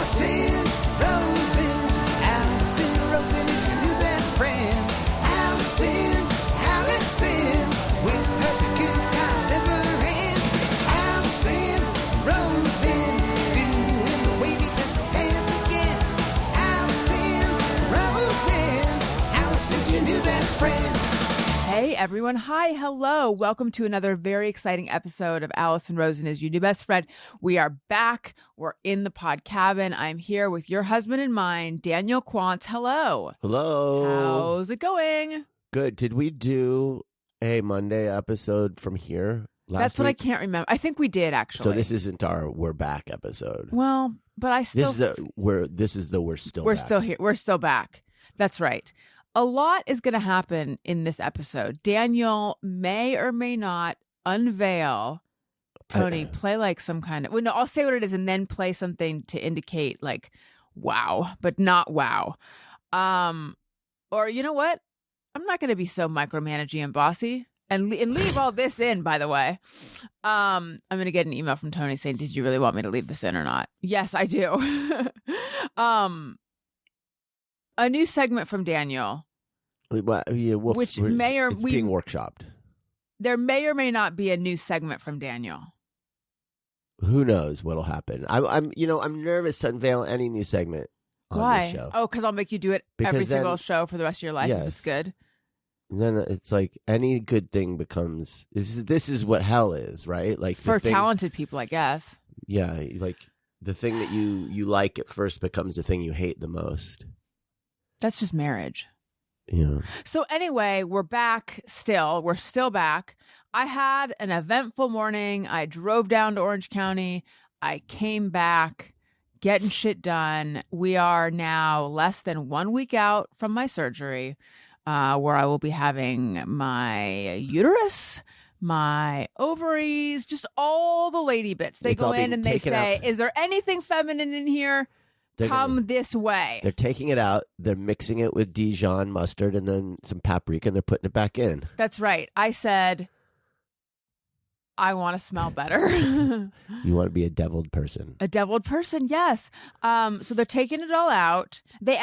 Alison Rosen. Alison Rosen is your new best friend. Alison, with her good times never end. Alison Rosen, doing the wavy pencil dance again. Alison Rosen, Alison's your new best friend. Hey everyone. Hi. Hello. Welcome to another very exciting episode of Alison Rosen is your new best friend. We are back. We're in the pod cabin. I'm here with your husband and mine, Daniel Quantz. Hello. Hello. How's it going? Good. Did we do a Monday episode from here last That's what I week? can't remember. I think we did actually. So this isn't our we're back episode. Well, but I still we're still back. still here. We're still back. That's right. A lot is going to happen in this episode. Daniel may or may not unveil. Tony, play like some kind of... Well, no, I'll say what it is and then play something to indicate like, wow, but not wow. Or you know what? I'm not going to be so micromanaging and bossy and leave all this in, by the way. I'm going to get an email from Tony saying, did you really want me to leave this in or not? Yes, I do. A new segment from Daniel, which may or being workshopped. There may or may not be a new segment from Daniel. Who knows what'll happen? I'm nervous to unveil any new segment on Why? this show. Oh, because I'll make you do it every single show for the rest of your life if it's good. And then it's like any good thing becomes this is what hell is, right? Like for talented people, I guess. Yeah, like the thing that you like at first becomes the thing you hate the most. That's just marriage. Yeah. So anyway, we're back still. We're still back. I had an eventful morning. I drove down to Orange County. I came back, getting shit done. We are now less than 1 week out from my surgery, where I will be having my uterus, my ovaries, just all the lady bits. They go in and they say, is there anything feminine in here? Come this way. They're taking it out. They're mixing it with Dijon mustard and then some paprika, and they're putting it back in. That's right. I said, I want to smell better. You want to be a deviled person. A deviled person, yes. So they're taking it all out. They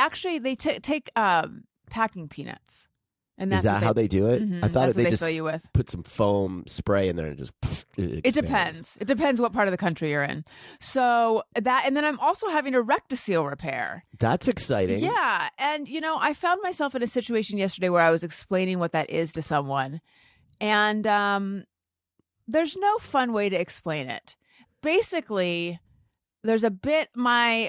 take packing peanuts. And that's Is that how they do it? Mm-hmm, I thought they just fill you with. Put some foam spray in there and just it depends. It depends what part of the country you're in. So that, and then I'm also having a rectocele repair. That's exciting. Yeah. And, I found myself in a situation yesterday where I was explaining what that is to someone. And there's no fun way to explain it. Basically, there's a bit I'm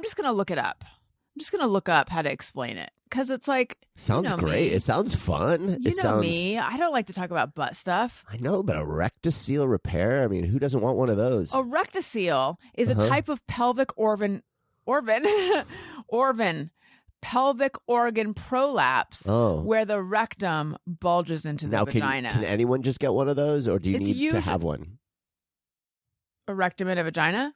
just going to look it up. I'm just going to look up how to explain it. Because it's like, sounds great. It sounds fun. Me. I don't like to talk about butt stuff. I know, but a rectocele repair? I mean, who doesn't want one of those? A rectocele is a type of pelvic pelvic organ prolapse where the rectum bulges into the vagina. Can anyone just get one of those, or do you need to have one? A rectum and a vagina?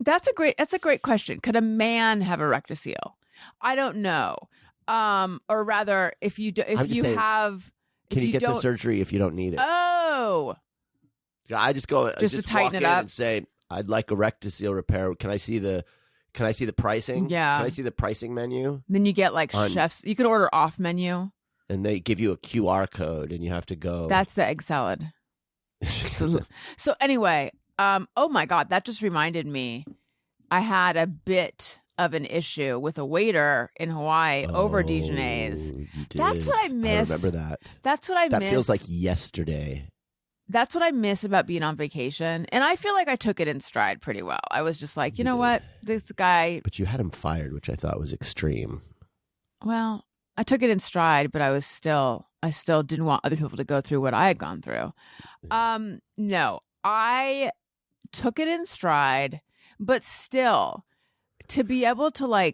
That's a great question. Could a man have a rectocele? I don't know. Or rather, can you get the surgery if you don't need it? Oh, I just go just to tighten it up and say, I'd like a rectocele repair. Can I see the pricing? Yeah. Can I see the pricing menu? Then you get chefs. You can order off menu, and they give you a QR code, and you have to go. That's the egg salad. So anyway, oh my God, that just reminded me. I had a bit of an issue with a waiter in Hawaii over Dijonnaise. That's what I miss. I remember that. That's what I miss. That feels like yesterday. That's what I miss about being on vacation. And I feel like I took it in stride pretty well. I was just like, you know what? This guy... But you had him fired, which I thought was extreme. Well, I took it in stride, but I still didn't want other people to go through what I had gone through. No, I took it in stride, but still... To be able to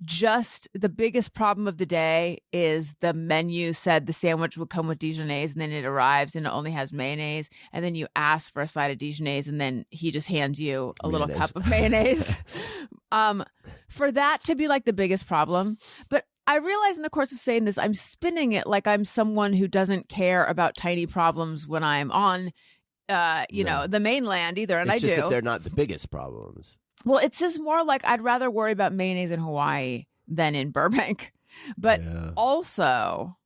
just the biggest problem of the day is the menu said the sandwich would come with Dijonnaise and then it arrives and it only has mayonnaise. And then you ask for a side of Dijonnaise and then he just hands you a little cup of mayonnaise. For that to be the biggest problem. But I realize in the course of saying this, I'm spinning it like I'm someone who doesn't care about tiny problems when I'm on, the mainland either. And it's I just do. That they're not the biggest problems. Well, it's just more like I'd rather worry about mayonnaise in Hawaii than in Burbank. But also,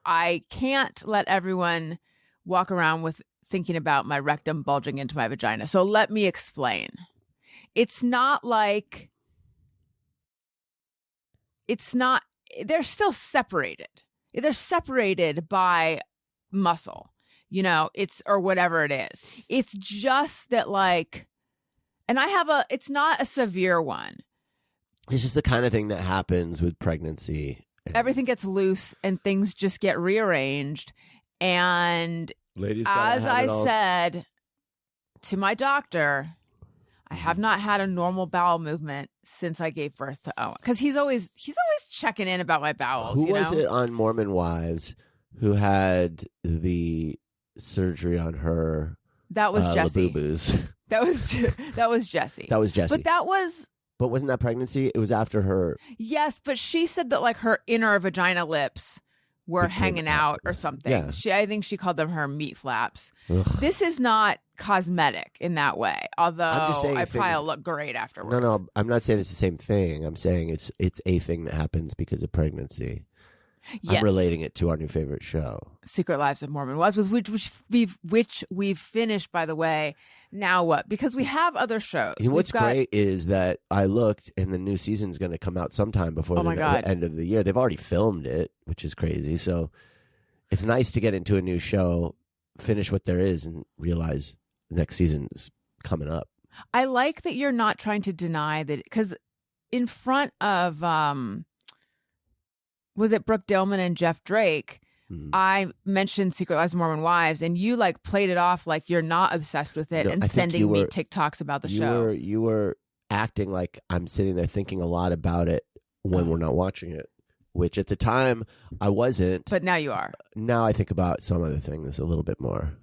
I can't let everyone walk around with thinking about my rectum bulging into my vagina. So let me explain. It's not like they're still separated. They're separated by muscle, or whatever it is. It's just that and it's not a severe one. It's just the kind of thing that happens with pregnancy. Everything gets loose and things just get rearranged. And Ladies, as I said to my doctor, I have not had a normal bowel movement since I gave birth to Owen, because he's always checking in about my bowels. Who was it on Mormon Wives who had the surgery on her? That was Jessie. Labubus? That was Jessie. That was Jessie. But wasn't that pregnancy? It was after her. Yes, but she said that her inner vagina lips were hanging out or something. Yeah. I think she called them her meat flaps. Ugh. This is not cosmetic in that way, although I probably look great afterwards. No, I'm not saying it's the same thing. I'm saying it's a thing that happens because of pregnancy. Yes. I'm relating it to our new favorite show, Secret Lives of Mormon Wives, which we've finished, by the way. Now what? Because we have other shows. And what's great is that I looked, and the new season's going to come out sometime before the end of the year. They've already filmed it, which is crazy. So it's nice to get into a new show, finish what there is, and realize the next season is coming up. I like that you're not trying to deny that, because in front of was it Brooke Dillman and Jeff Drake? I mentioned Secret Lives of Mormon Wives, and you played it off like you're not obsessed with it and sending me TikToks about the show. You were acting like I'm sitting there thinking a lot about it when we're not watching it, which at the time I wasn't. But now you are. Now I think about some other things a little bit more.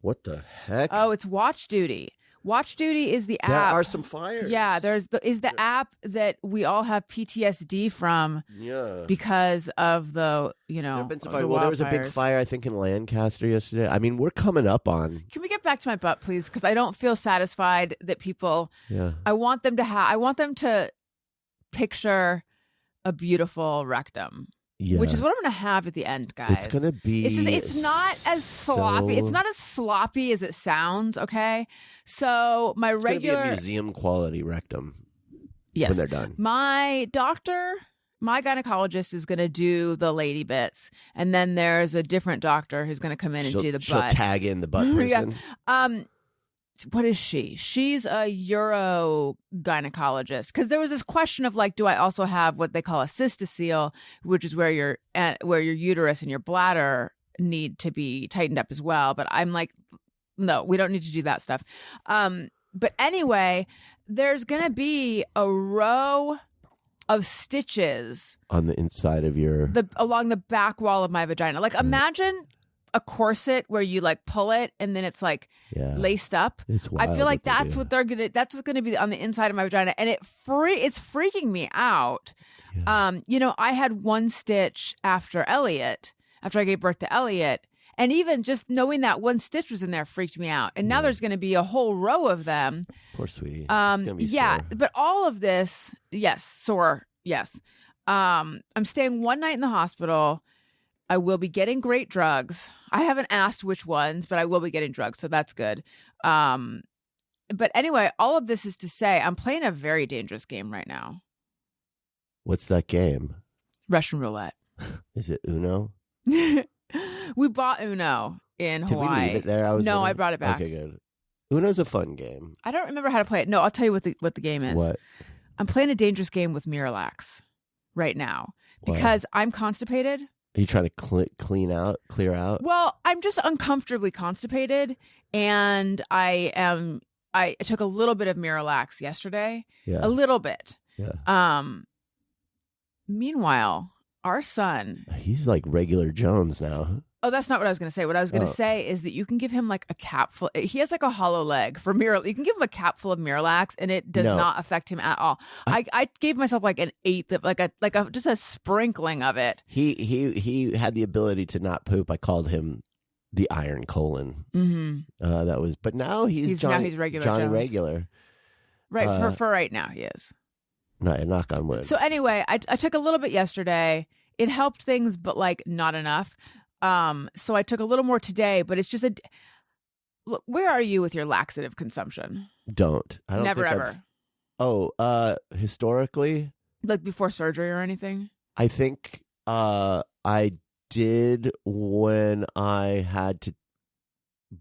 What the heck? Oh, it's Watch Duty. Watch Duty is the app. There are some fires. Yeah, is the app that we all have PTSD from. Yeah. Because of the, there have been some fires. Well, there was a big fire, I think, in Lancaster yesterday. I mean, we're coming up on. Can we get back to my butt, please? Because I don't feel satisfied that people. Yeah. I want them to picture a beautiful rectum. Yeah. Which is what I'm going to have at the end, guys. It's going to be. It's not as sloppy. It's not as sloppy as it sounds. Okay, so my it's regular gonna be a museum quality rectum. Yes, when they're done. My doctor, my gynecologist, is going to do the lady bits, and then there's a different doctor who's going to come in and do the butt. She'll tag in the butt person. Yeah. What is she? She's a uro gynecologist, because there was this question of do I also have what they call a cystocele, which is where your uterus and your bladder need to be tightened up as well. But I'm like, no, we don't need to do that stuff. But anyway, there's gonna be a row of stitches on the inside of along the back wall of my vagina. Imagine a corset where you pull it and then it's laced up. I feel like that's what's gonna be on the inside of my vagina, and it's freaking me out. Yeah. I had one stitch after I gave birth to Elliot, and even just knowing that one stitch was in there freaked me out. And now there's gonna be a whole row of them. Poor sweetie. It's gonna be sore. But all of this, yes, sore, yes. I'm staying one night in the hospital. I will be getting great drugs. I haven't asked which ones, but I will be getting drugs, so that's good. But anyway, all of this is to say I'm playing a very dangerous game right now. What's that game? Russian roulette. Is it Uno? We bought Uno in Hawaii. Did we leave it there? I brought it back. Okay, good. Uno's a fun game. I don't remember how to play it. No, I'll tell you what the game is. What? I'm playing a dangerous game with Miralax right now because I'm constipated. Are you trying to clear out? Well, I'm just uncomfortably constipated, and I took a little bit of Miralax yesterday. Yeah. A little bit. Yeah. Meanwhile, our son, he's like regular Jones now. Oh, that's not what I was going to say. What I was going to say is that you can give him a cap full. He has a hollow leg for Miralax. You can give him a cap full of Miralax, and it does not affect him at all. I gave myself an eighth, just a sprinkling of it. He had the ability to not poop. I called him the Iron Colon. That was, but now he's regular Johnny Jones. Regular. Right, for right now, he is. No, knock on wood. So anyway, I took a little bit yesterday. It helped things, but like not enough. So I took a little more today, but it's just look, where are you with your laxative consumption? I don't Never think ever. Historically, like before surgery or anything? I think I did when I had to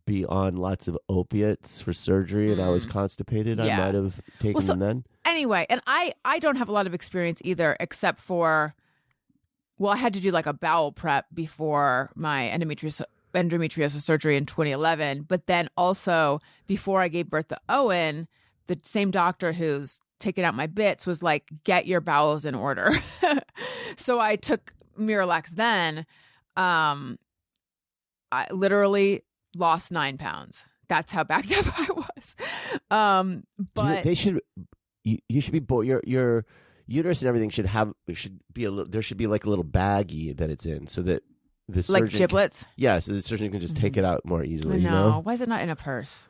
be on lots of opiates for surgery and I was constipated. Yeah. I might have taken them then. Anyway, and I don't have a lot of experience either, except for, well, I had to do like a bowel prep before my endometriosis surgery in 2011. But then also before I gave birth to Owen, the same doctor who's taking out my bits was like, get your bowels in order. So I took Miralax then. I literally lost 9 pounds. That's how backed up I was. But you should be your uterus and everything should be there should be like a little baggie that it's in so that the surgeon like giblets. So the surgeon can just take it out more easily. I know. You know? Why is it not in a purse?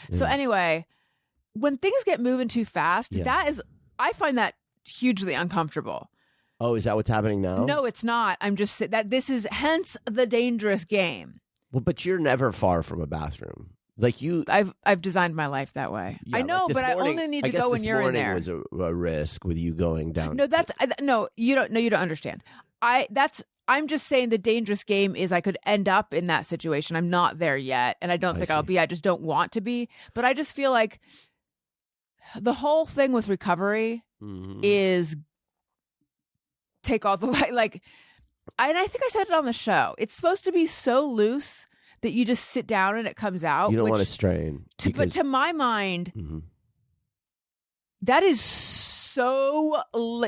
Yeah. So anyway, when things get moving too fast, I find that hugely uncomfortable. Oh, is that what's happening now? No, it's not. I'm just that this is hence the dangerous game. Well, but you're never far from a bathroom. Like I've designed my life that way. Yeah, I know, like but morning, I only need to go when you're in there. Was a risk with you going down. No, you don't. No, you don't understand. I'm just saying the dangerous game is I could end up in that situation. I'm not there yet, and I don't think I'll be. I just don't want to be. But I just feel like the whole thing with recovery is take all the light. And I think I said it on the show. It's supposed to be so loose that you just sit down and it comes out. You don't want to strain. But to my mind, that is so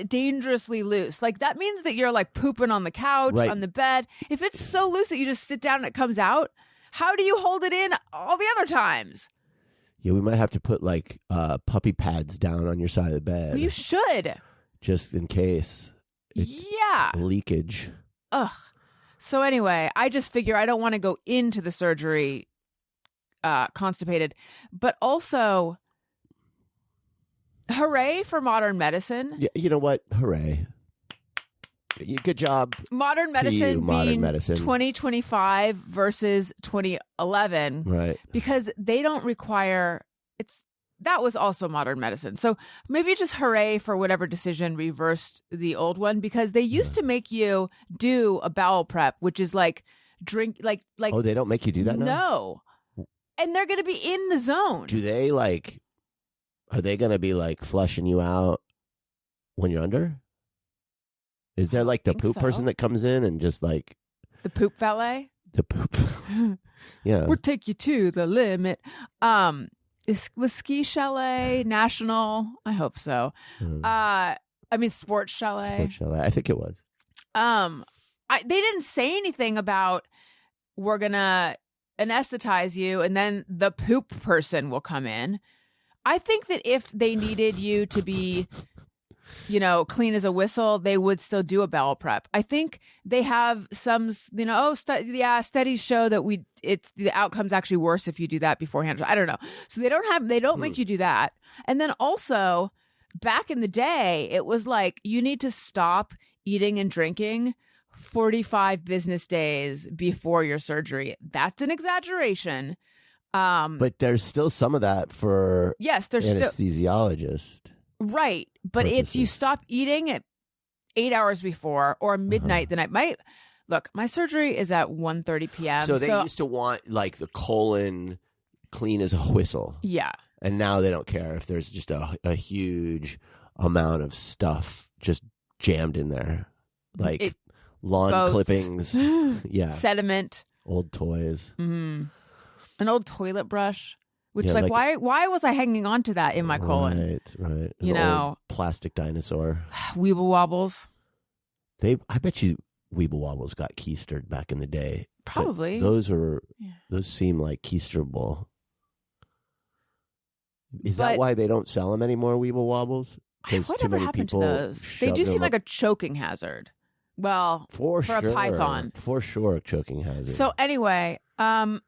dangerously loose. Like that means that you're like pooping on the couch, on the bed. If it's so loose that you just sit down and it comes out, how do you hold it in all the other times? Yeah, we might have to put like puppy pads down on your side of the bed. Well, you should. Just in case. Leakage. Ugh. So anyway, I just figure I don't want to go into the surgery constipated, but also hooray for modern medicine. Yeah, you know what? Hooray. Good job. Modern medicine modern being medicine. 2025 versus 2011. Right. Because they don't require that was also modern medicine. So maybe just hooray for whatever decision reversed the old one, because they used to make you do a bowel prep, which is like drink like Oh, they don't make you do that now? No. And they're going to be in the zone. Do they are they going to be like flushing you out when you're under? Is there like the poop person that comes in and just like the poop valet? The poop. Yeah. We'll take you to the limit. Was Ski Chalet national? I hope so. Sports Chalet. Sports Chalet. I think it was. They didn't say anything about we're gonna anesthetize you and then the poop person will come in. I think that if they needed you to be, clean as a whistle, they would still do a bowel prep. I think they have some, studies show that the outcome's actually worse if you do that beforehand. I don't know. So they don't make you do that. And then also back in the day, it was like, you need to stop eating and drinking 45 business days before your surgery. That's an exaggeration. But there's still some of that for anesthesiologists. Right. But it's you stop eating at 8 hours before or midnight the night. My surgery is at 1:30 p.m. So they used to want like the colon clean as a whistle. Yeah. And now they don't care if there's just a huge amount of stuff just jammed in there. Like lawn boats, clippings. Yeah. Sediment. Old toys. Mm-hmm. An old toilet brush. Which why was I hanging on to that in my colon? Right. Old plastic dinosaur. Weeble wobbles. I bet you Weeble wobbles got keistered back in the day. Probably. Those seem like keisterable. Is that why they don't sell them anymore, Weeble wobbles? Whatever happened to those? They do seem like a choking hazard. Well, for sure. A python. For sure, choking hazard. So anyway, yeah,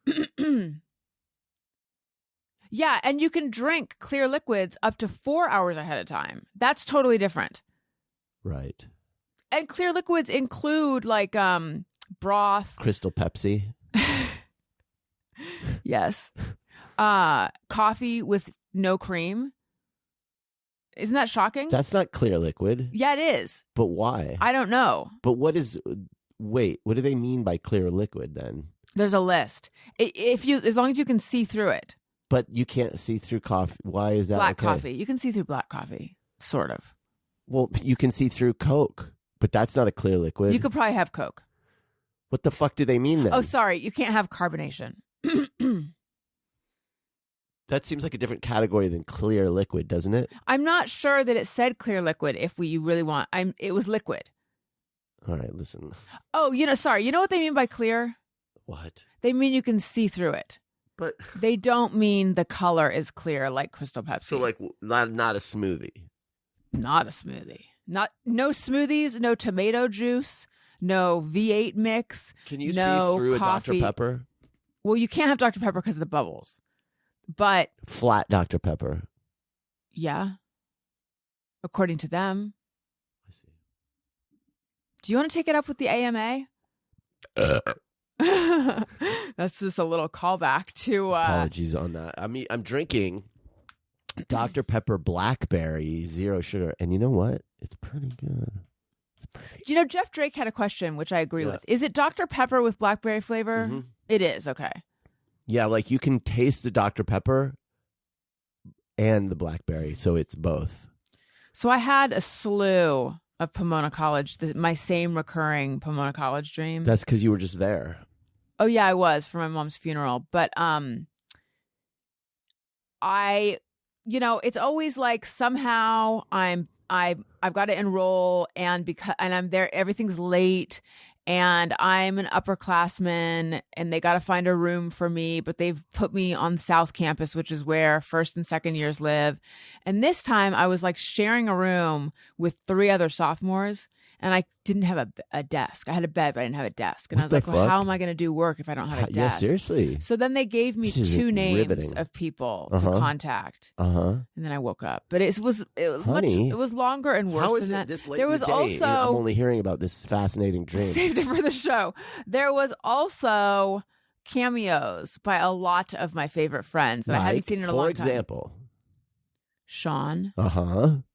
and you can drink clear liquids up to 4 hours ahead of time. That's totally different. Right. And clear liquids include like broth, Crystal Pepsi. Yes. Coffee with no cream. Isn't that shocking? That's not clear liquid. Yeah, it is. But why? I don't know. But what do they mean by clear liquid then? There's a list. As long as you can see through it. But you can't see through coffee. Why is that? Black okay? coffee. You can see through black coffee, sort of. Well, you can see through Coke, but that's not a clear liquid. You could probably have Coke. What the fuck do they mean then? Oh, sorry. You can't have carbonation. That seems like a different category than clear liquid, doesn't it? I'm not sure that it said clear liquid if you really want. It was liquid. All right, listen. Oh, sorry. You know what they mean by clear? What? They mean you can see through it. But they don't mean the color is clear like Crystal Pepsi. So like not a smoothie. Not a smoothie. No smoothies, no tomato juice, no V8 mix. Can you no see through coffee. a Dr. Pepper? Well, you can't have Dr. Pepper because of the bubbles. But flat Dr. Pepper. Yeah. According to them. I see. Do you want to take it up with the AMA? That's just a little callback to apologies on that. I mean, I'm drinking Dr. Pepper Blackberry, 0 sugar, and you know what? It's pretty good. Jeff Drake had a question, which I agree with. Is it Dr. Pepper with blackberry flavor? Mm-hmm. It is. Okay. Yeah, like you can taste the Dr. Pepper and the blackberry, so it's both. So I had a slew of Pomona College, my same recurring Pomona College dream. That's because you were just there. Oh yeah, I was for my mom's funeral. But it's always like somehow I've got to enroll and I'm there, everything's late. And I'm an upperclassman and they got to find a room for me, but they've put me on South Campus, which is where first and second years live. And this time I was like sharing a room with 3 other sophomores and I didn't have a desk. I had a bed, but I didn't have a desk. And I was like, well, how am I going to do work if I don't have a desk? Yeah, seriously. So then they gave me 2 names riveting. of people to contact. And then I woke up. But it was longer and worse how is than it that. this late there in was the day? also I'm only hearing about this fascinating dream. Saved it for the show. There was also cameos by a lot of my favorite friends that I hadn't seen in a long time. For example, Sean.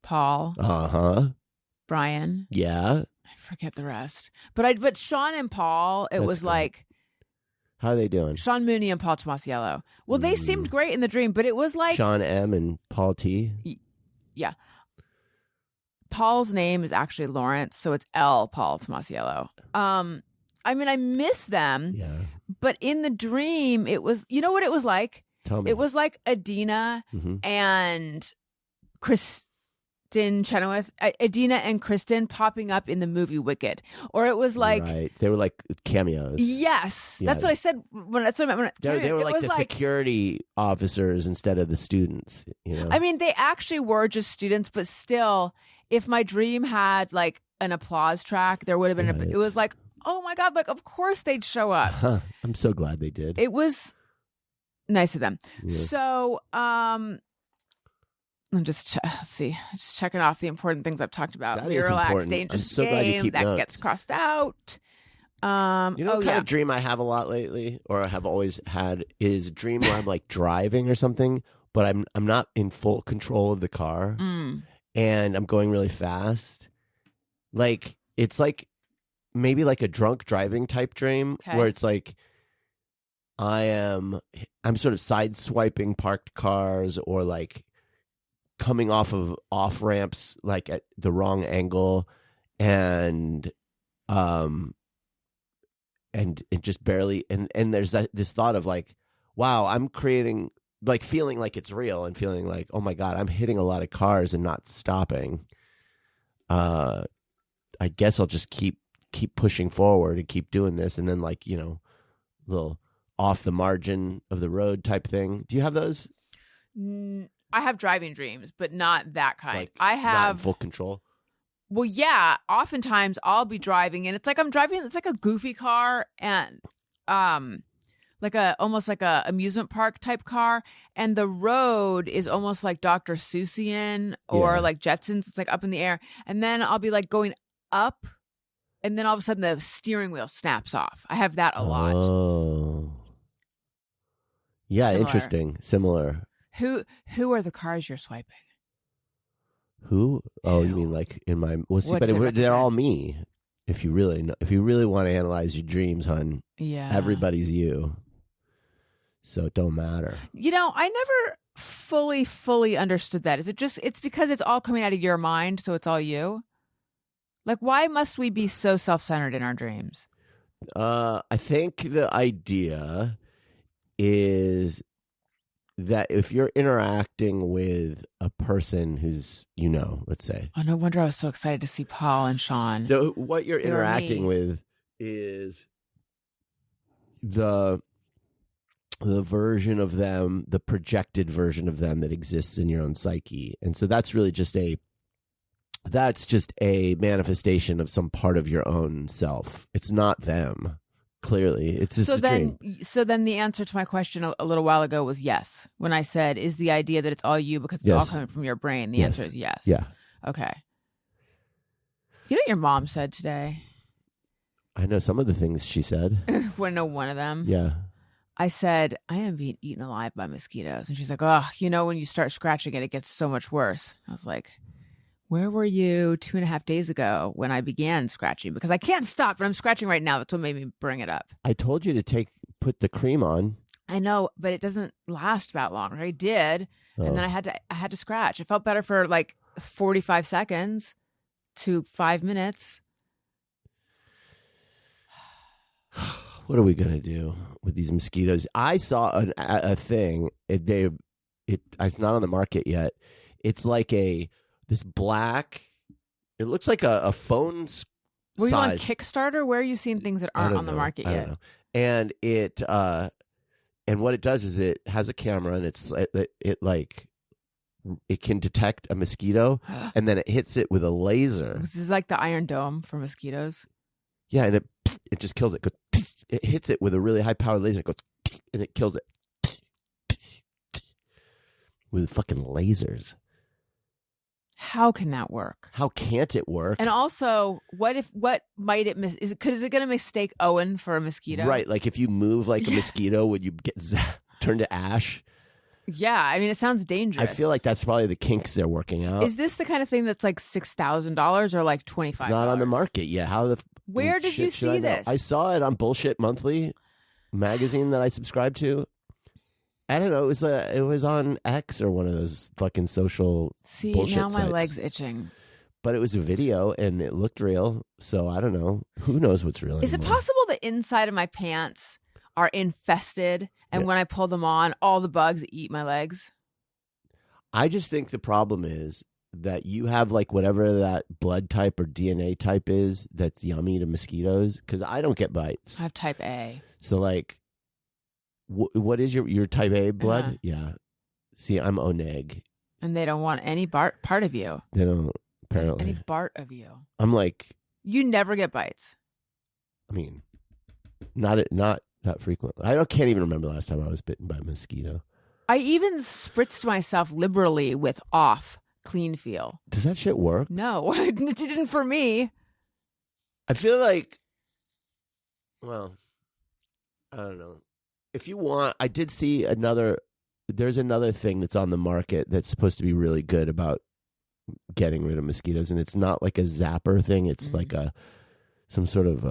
Paul. Brian. Yeah. I forget the rest. But Sean and Paul, it was cool. Like, how are they doing? Sean Mooney and Paul Tomasiello. Well, they seemed great in the dream, but it was like Sean M and Paul T. Yeah. Paul's name is actually Lawrence, so it's L. Paul Tomasiello. I mean, I miss them. Yeah. But in the dream, it was, you know what it was like? Tell me. It was like Adina and Kristen Chenoweth, Adina and Kristen popping up in the movie Wicked. Or it was like... Right. They were like cameos. Yes. Yeah. That's what I said. That's what I meant. They were like the security officers instead of the students. You know? I mean, they actually were just students, but still, if my dream had like an applause track, there would have been... It was like, oh my God, like, of course they'd show up. Huh. I'm so glad they did. It was nice of them. Yeah. So, I'm just checking off the important things I've talked about. Miralax, dangerous game, that gets crossed out. What kind of dream I have a lot lately, or I have always had, is a dream where I'm like driving or something, but I'm not in full control of the car, and I'm going really fast. Like it's like maybe like a drunk driving type dream, where it's like I'm sort of sideswiping parked cars, or like coming off of off ramps like at the wrong angle, and it just barely, and there's this thought of like, wow, I'm creating, like feeling like it's real and feeling like, oh my God, I'm hitting a lot of cars and not stopping. I guess I'll just keep pushing forward and keep doing this, and then like, little off the margin of the road type thing. Do you have those? I have driving dreams, but not that kind. Like, I have not in full control. Well, yeah. Oftentimes I'll be driving and it's like I'm driving. It's like a goofy car and like almost like a amusement park type car, and the road is almost like Dr. Seussian or like Jetsons. It's like up in the air, and then I'll be like going up, and then all of a sudden the steering wheel snaps off. I have that a lot. Oh, yeah, Similar. interesting. Similar. Who are the cars you're swiping? Who? Oh, you Who? mean like in my? Well, see, What but does it they're represent? all me. If you really want to analyze your dreams, hun, Yeah, everybody's you. So it don't matter. You know, I never fully understood that. Is it just it's because it's all coming out of your mind, so it's all you? Like, why must we be so self-centered in our dreams? I think the idea is that if you're interacting with a person who's, let's say, Oh, no wonder I was so excited to see Paul and Sean. what you're They were interacting me. with is the version of them, the projected version of them that exists in your own psyche. And so that's really just a manifestation of some part of your own self. It's not them. Clearly, it's just a dream. So then the answer to my question a little while ago was yes. When I said, is the idea that it's all you because it's all Yes. coming from your brain? The Yes. answer is yes. Yeah. Okay. You know what your mom said today? I know some of the things she said. Want to know one of them? Yeah. I said, I am being eaten alive by mosquitoes. And she's like, oh, when you start scratching it, it gets so much worse. I was like, where were you 2.5 days ago when I began scratching? Because I can't stop, but I'm scratching right now. That's what made me bring it up. I told you to put the cream on. I know, but it doesn't last that long. I did. And then I had to scratch. It felt better for like 45 seconds to 5 minutes. What are we gonna do with these mosquitoes? I saw a thing. It's not on the market yet. It's like this black. It looks like a phone size. Were you on Kickstarter? Where are you seeing things that aren't on the market I yet? don't know. And and what it does is it has a camera and it can detect a mosquito and then it hits it with a laser. This is like the Iron Dome for mosquitoes. Yeah, and it just kills it. It hits it with a really high powered laser. It goes and it kills it with fucking lasers. How can that work? How can't it work? And also, what might it miss? Is it going to mistake Owen for a mosquito? Right, like if you move like a mosquito, would you get turned to ash? Yeah, I mean, it sounds dangerous. I feel like that's probably the kinks they're working out. Is this the kind of thing that's like $6,000 or like $25? It's not on the market yet. Where did you see this? I saw it on Bullshit Monthly magazine that I subscribe to. I don't know. It was on X or one of those fucking social bullshit now my sites. leg's itching. But it was a video and it looked real. So I don't know. Who knows what's real Is it anymore? possible the inside of my pants are infested and when I pull them on, all the bugs eat my legs? I just think the problem is that you have like whatever that blood type or DNA type is that's yummy to mosquitoes, because I don't get bites. I have type A. So like, what is your type A blood? Yeah. See, I'm O neg. And they don't want any part of you. They don't, apparently. Any part of you. I'm like, You never get bites. I mean, not that frequently. Can't even remember the last time I was bitten by a mosquito. I even spritzed myself liberally with off clean feel. Does that shit work? No, it didn't for me. I feel like, well, I don't know. If you want, I did see there's another thing that's on the market that's supposed to be really good about getting rid of mosquitoes, and it's not like a zapper thing. It's like some sort of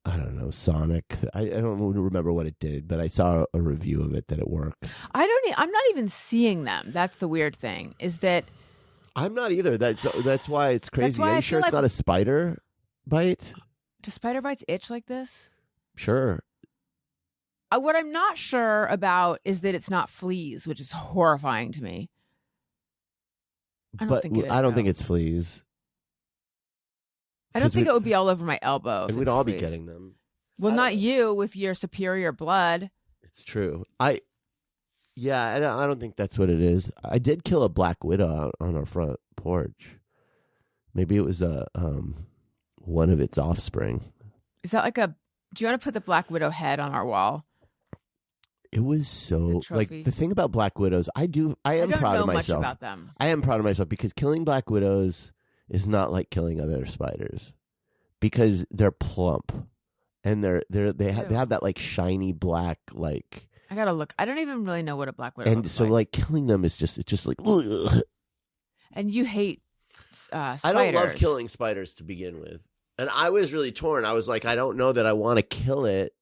I don't know, sonic. I don't remember what it did, but I saw a review of it that it works. I'm not even seeing them. That's the weird thing. Is that I'm not either. That's why it's crazy. That's why Are I you sure feel it's like- not a spider bite? do spider bites itch like this? Sure. What I'm not sure about is that it's not fleas, which is horrifying to me. I don't think it is. I don't think though. it's fleas. I don't 'cause think we'd- it would be all over my elbow. if And we'd it's all be fleas. getting them. Well, I not don't- you with your superior blood. It's true. I don't think that's what it is. I did kill a black widow out on our front porch. Maybe it was one of its offspring. Is that like a? Do you want to put the Black Widow head on our wall? It was so like the thing about Black Widows. I am proud of myself. Much about them. I am proud of myself because killing Black Widows is not like killing other spiders, because they're plump and they have that like shiny black like. I gotta look. I don't even really know what a Black Widow. And so like killing them is just like. Ugh. And you hate spiders. I don't love killing spiders to begin with, and I was really torn. I was like, I don't know that I want to kill it.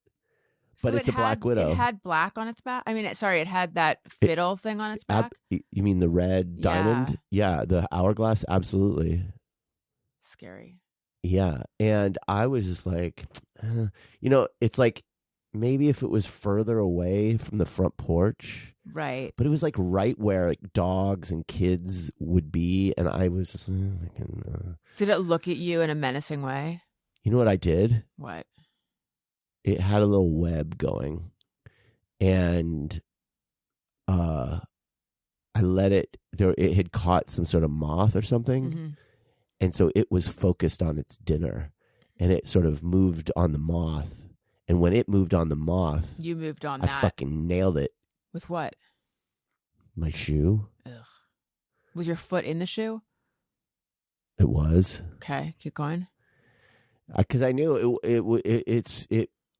But it's a Black Widow. It had black on its back. I mean, it had that fiddle thing on its back. You mean the red diamond? Yeah, the hourglass. Absolutely. Scary. Yeah, and I was just like, it's like maybe if it was further away from the front porch, right? But it was like right where like dogs and kids would be, and I was just. Did it look at you in a menacing way? You know what I did? What? It had a little web going, and I let it. It had caught some sort of moth or something, and so it was focused on its dinner, and it sort of moved on the moth. And when it moved on the moth, you moved on. I fucking nailed it. With what? My shoe. Ugh. Was your foot in the shoe? It was. Okay, keep going. Because I knew it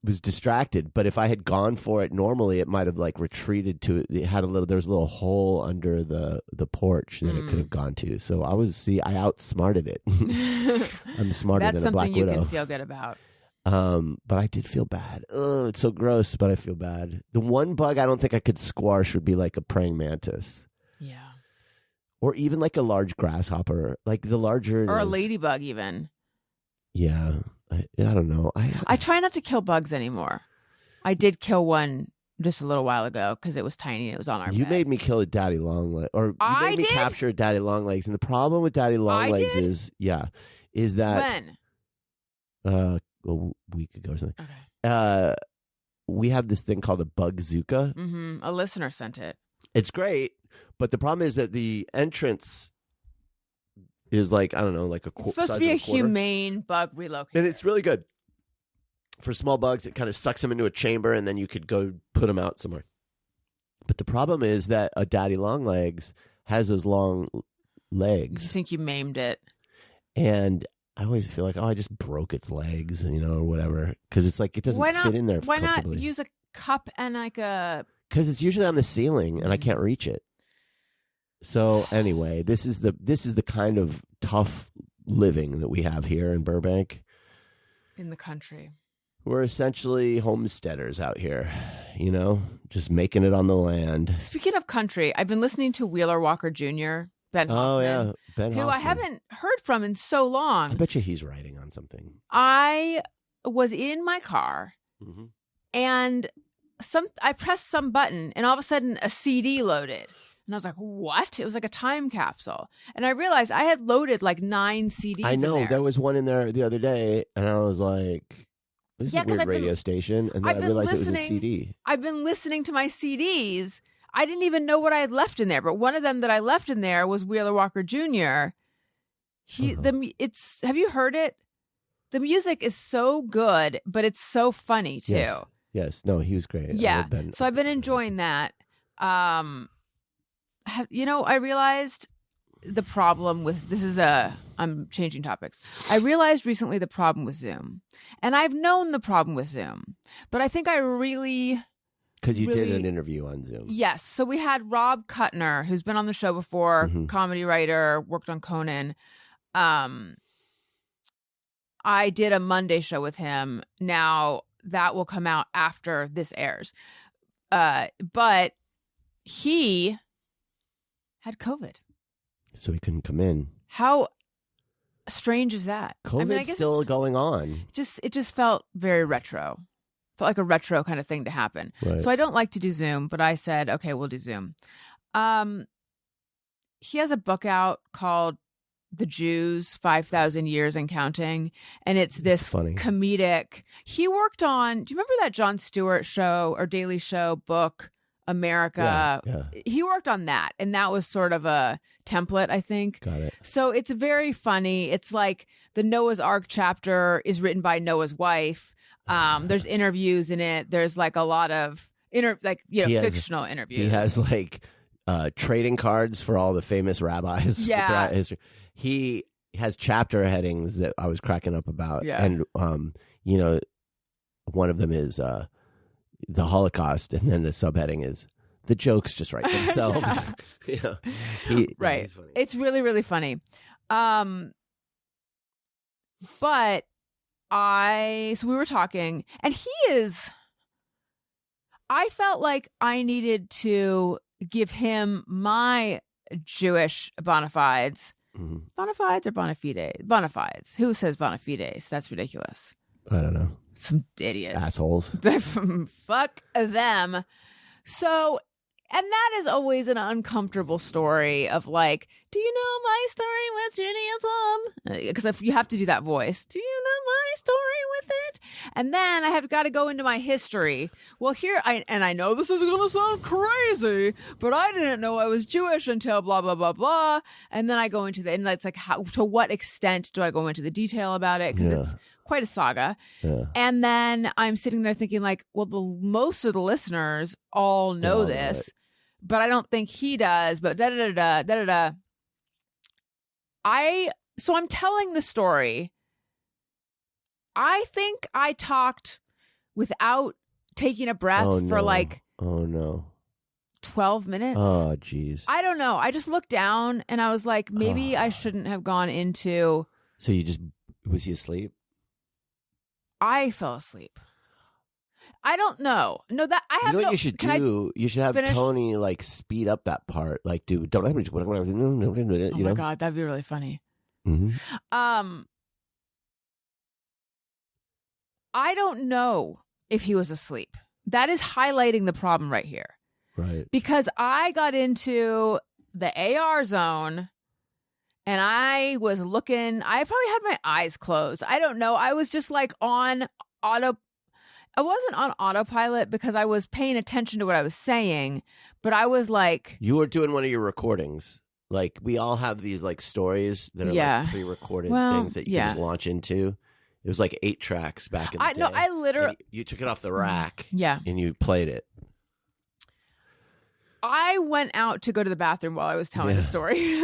was distracted, but if I had gone for it normally, it might have like retreated to it. It had there was a little hole under the porch that it could have gone to. So I outsmarted it. I'm smarter than a Black Widow. That's something you can feel good about. But I did feel bad. Oh, it's so gross, but I feel bad. The one bug I don't think I could squash would be like a praying mantis. Yeah. Or even like a large grasshopper, like the larger. Or a ladybug even. Yeah. I don't know. I try not to kill bugs anymore. I did kill one just a little while ago because it was tiny and it was on our bed. You made me kill a daddy longlegs, or you made me capture a daddy longlegs. And the problem with daddy longlegs is that when a week ago or something. Okay. We have this thing called a bugzooka. Mm-hmm. A listener sent it. It's great, but the problem is that the entrance is like, I don't know, like it's supposed to be a humane bug relocator. And it's really good. For small bugs, it kind of sucks them into a chamber, and then you could go put them out somewhere. But the problem is that a daddy longlegs has those long legs. You think you maimed it. And I always feel like, I just broke its legs, or whatever. Because it's like, it doesn't fit in there Why comfortably. not use a cup and like a... Because it's usually on the ceiling, and I can't reach it. So anyway, this is the kind of tough living that we have here in Burbank. In the country. We're essentially homesteaders out here, just making it on the land. Speaking of country, I've been listening to Wheeler Walker Jr., Ben Hoffman. Oh, yeah, Ben Hoffman. Who I haven't heard from in so long. I bet you he's writing on something. I was in my car, and I pressed some button, and all of a sudden a CD loaded. And I was like, what? It was like a time capsule. And I realized I had loaded like 9 CDs I know. in there. There was one in there the other day, and I was like, this is a weird radio station. And then I realized it was a CD. I've been listening to my CDs. I didn't even know what I had left in there. But one of them that I left in there was Wheeler Walker Jr. Have you heard it? The music is so good, but it's so funny too. Yes. No, he was great. Yeah. So I've been enjoying that. I realized the problem with I'm changing topics. I realized recently the problem with Zoom, and I've known the problem with Zoom, but I think because you did an interview on Zoom. Yes. So we had Rob Kuttner, who's been on the show before, comedy writer, worked on Conan. I did a Monday show with him. Now that will come out after this airs. But he had COVID. So he couldn't come in. How strange is that? COVID's still going on. It just felt very retro. Felt like a retro kind of thing to happen. Right. So I don't like to do Zoom, but I said, okay, we'll do Zoom. He has a book out called The Jews, 5,000 Years and Counting. And it's this comedic. He worked on, do you remember that Jon Stewart show or Daily Show book America. Yeah. He worked on that, and that was sort of a template, I think. Got it. So it's very funny. It's like the Noah's Ark chapter is written by Noah's wife. There's interviews in it. There's like a lot of fictional interviews. He has like trading cards for all the famous rabbis throughout history. He has chapter headings that I was cracking up about. Yeah. And one of them is the Holocaust, and then the subheading is the jokes just write themselves. Right. He's funny. It's really, really funny. But so we were talking, and I felt like I needed to give him my Jewish bona fides. Mm-hmm. Bona fides or bona fides? Bona fides. Who says bona fides? That's ridiculous. I don't know. Some idiot. Assholes. Fuck them. So, and that is always an uncomfortable story of like, do you know my story with Judaism? Because if you have to do that voice, do you know my story with it? And then I have got to go into my history. Well, I know this is going to sound crazy, but I didn't know I was Jewish until blah, blah, blah, blah. And then I go into and it's like, to what extent do I go into the detail about it? Because it's quite a saga. Yeah. And then I'm sitting there thinking like, well, most of the listeners all know this, but I don't think he does, but da-da-da-da. So I'm telling the story. I think I talked without taking a breath for like 12 minutes. Oh, geez. I don't know. I just looked down and I was like, maybe I shouldn't have gone into. So was he asleep? I fell asleep. I don't know. No, that I have. You know what you should do? You should have Tony like speed up that part. Like, dude, don't. Oh my God, that'd be really funny. Mm-hmm. I don't know if he was asleep. That is highlighting the problem right here. Right. Because I got into the AR zone and I was looking, I probably had my eyes closed. I don't know. I was just like on I wasn't on autopilot because I was paying attention to what I was saying, but I was like. You were doing one of your recordings. Like, we all have these like stories that are like pre-recorded things that you can just launch into. It was like 8 tracks back in the day. No, I literally. You took it off the rack. Yeah. And you played it. I went out to go to the bathroom while I was telling the story.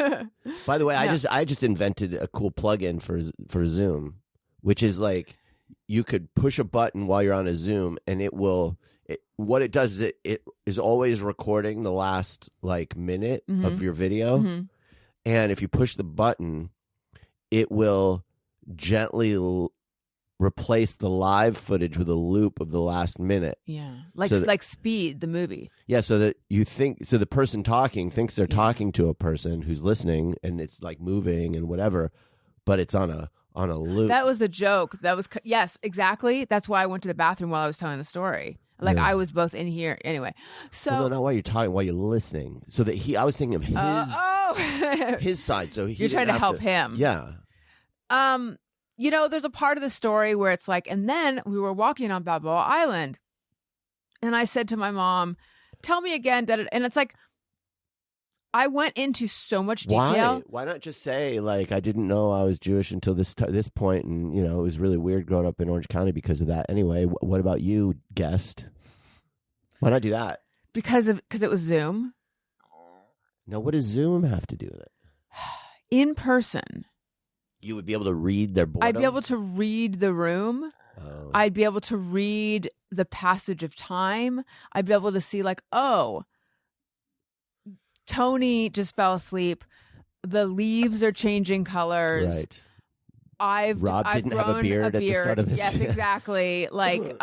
By the way, I just invented a cool plugin for Zoom, which is like you could push a button while you're on a Zoom, and what it does is it is always recording the last like minute of your video, and if you push the button, it will gently replace the live footage with a loop of the last minute. Yeah. Like Speed, the movie. Yeah, so that the person talking thinks they're talking to a person who's listening, and it's like moving and whatever, but it's on a loop. That was the joke. Yes, exactly. That's why I went to the bathroom while I was telling the story. Like I was both in here anyway. So no, not while you're talking, while you're listening. So that I was thinking of his his side. So you're trying to help him. Yeah. There's a part of the story where it's like, and then we were walking on Balboa Island, and I said to my mom, "Tell me again," and it's like, I went into so much detail. Why not just say like, I didn't know I was Jewish until this point, and it was really weird growing up in Orange County because of that. Anyway, what about you, guest? Why not do that? Because it was Zoom. No, what does Zoom have to do with it? In person. You would be able to read their boredom? I'd be able to read the room. Oh. I'd be able to read the passage of time. I'd be able to see like, Tony just fell asleep. The leaves are changing colors. Right. Rob didn't have a beard at the start of this. Yes, exactly. Like,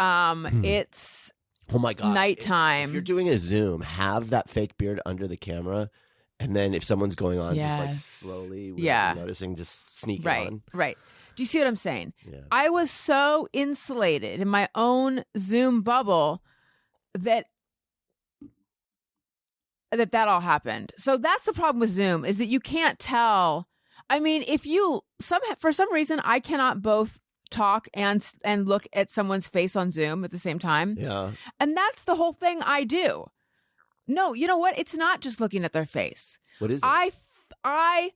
it's oh my God, nighttime. If you're doing a Zoom, have that fake beard under the camera. And then if someone's going on, just like slowly, noticing, just sneak on. Right. Do you see what I'm saying? Yeah. I was so insulated in my own Zoom bubble that all happened. So that's the problem with Zoom, is that you can't tell. I mean, for some reason, I cannot both talk and look at someone's face on Zoom at the same time. Yeah. And that's the whole thing I do. No, you know what? It's not just looking at their face. What is it? I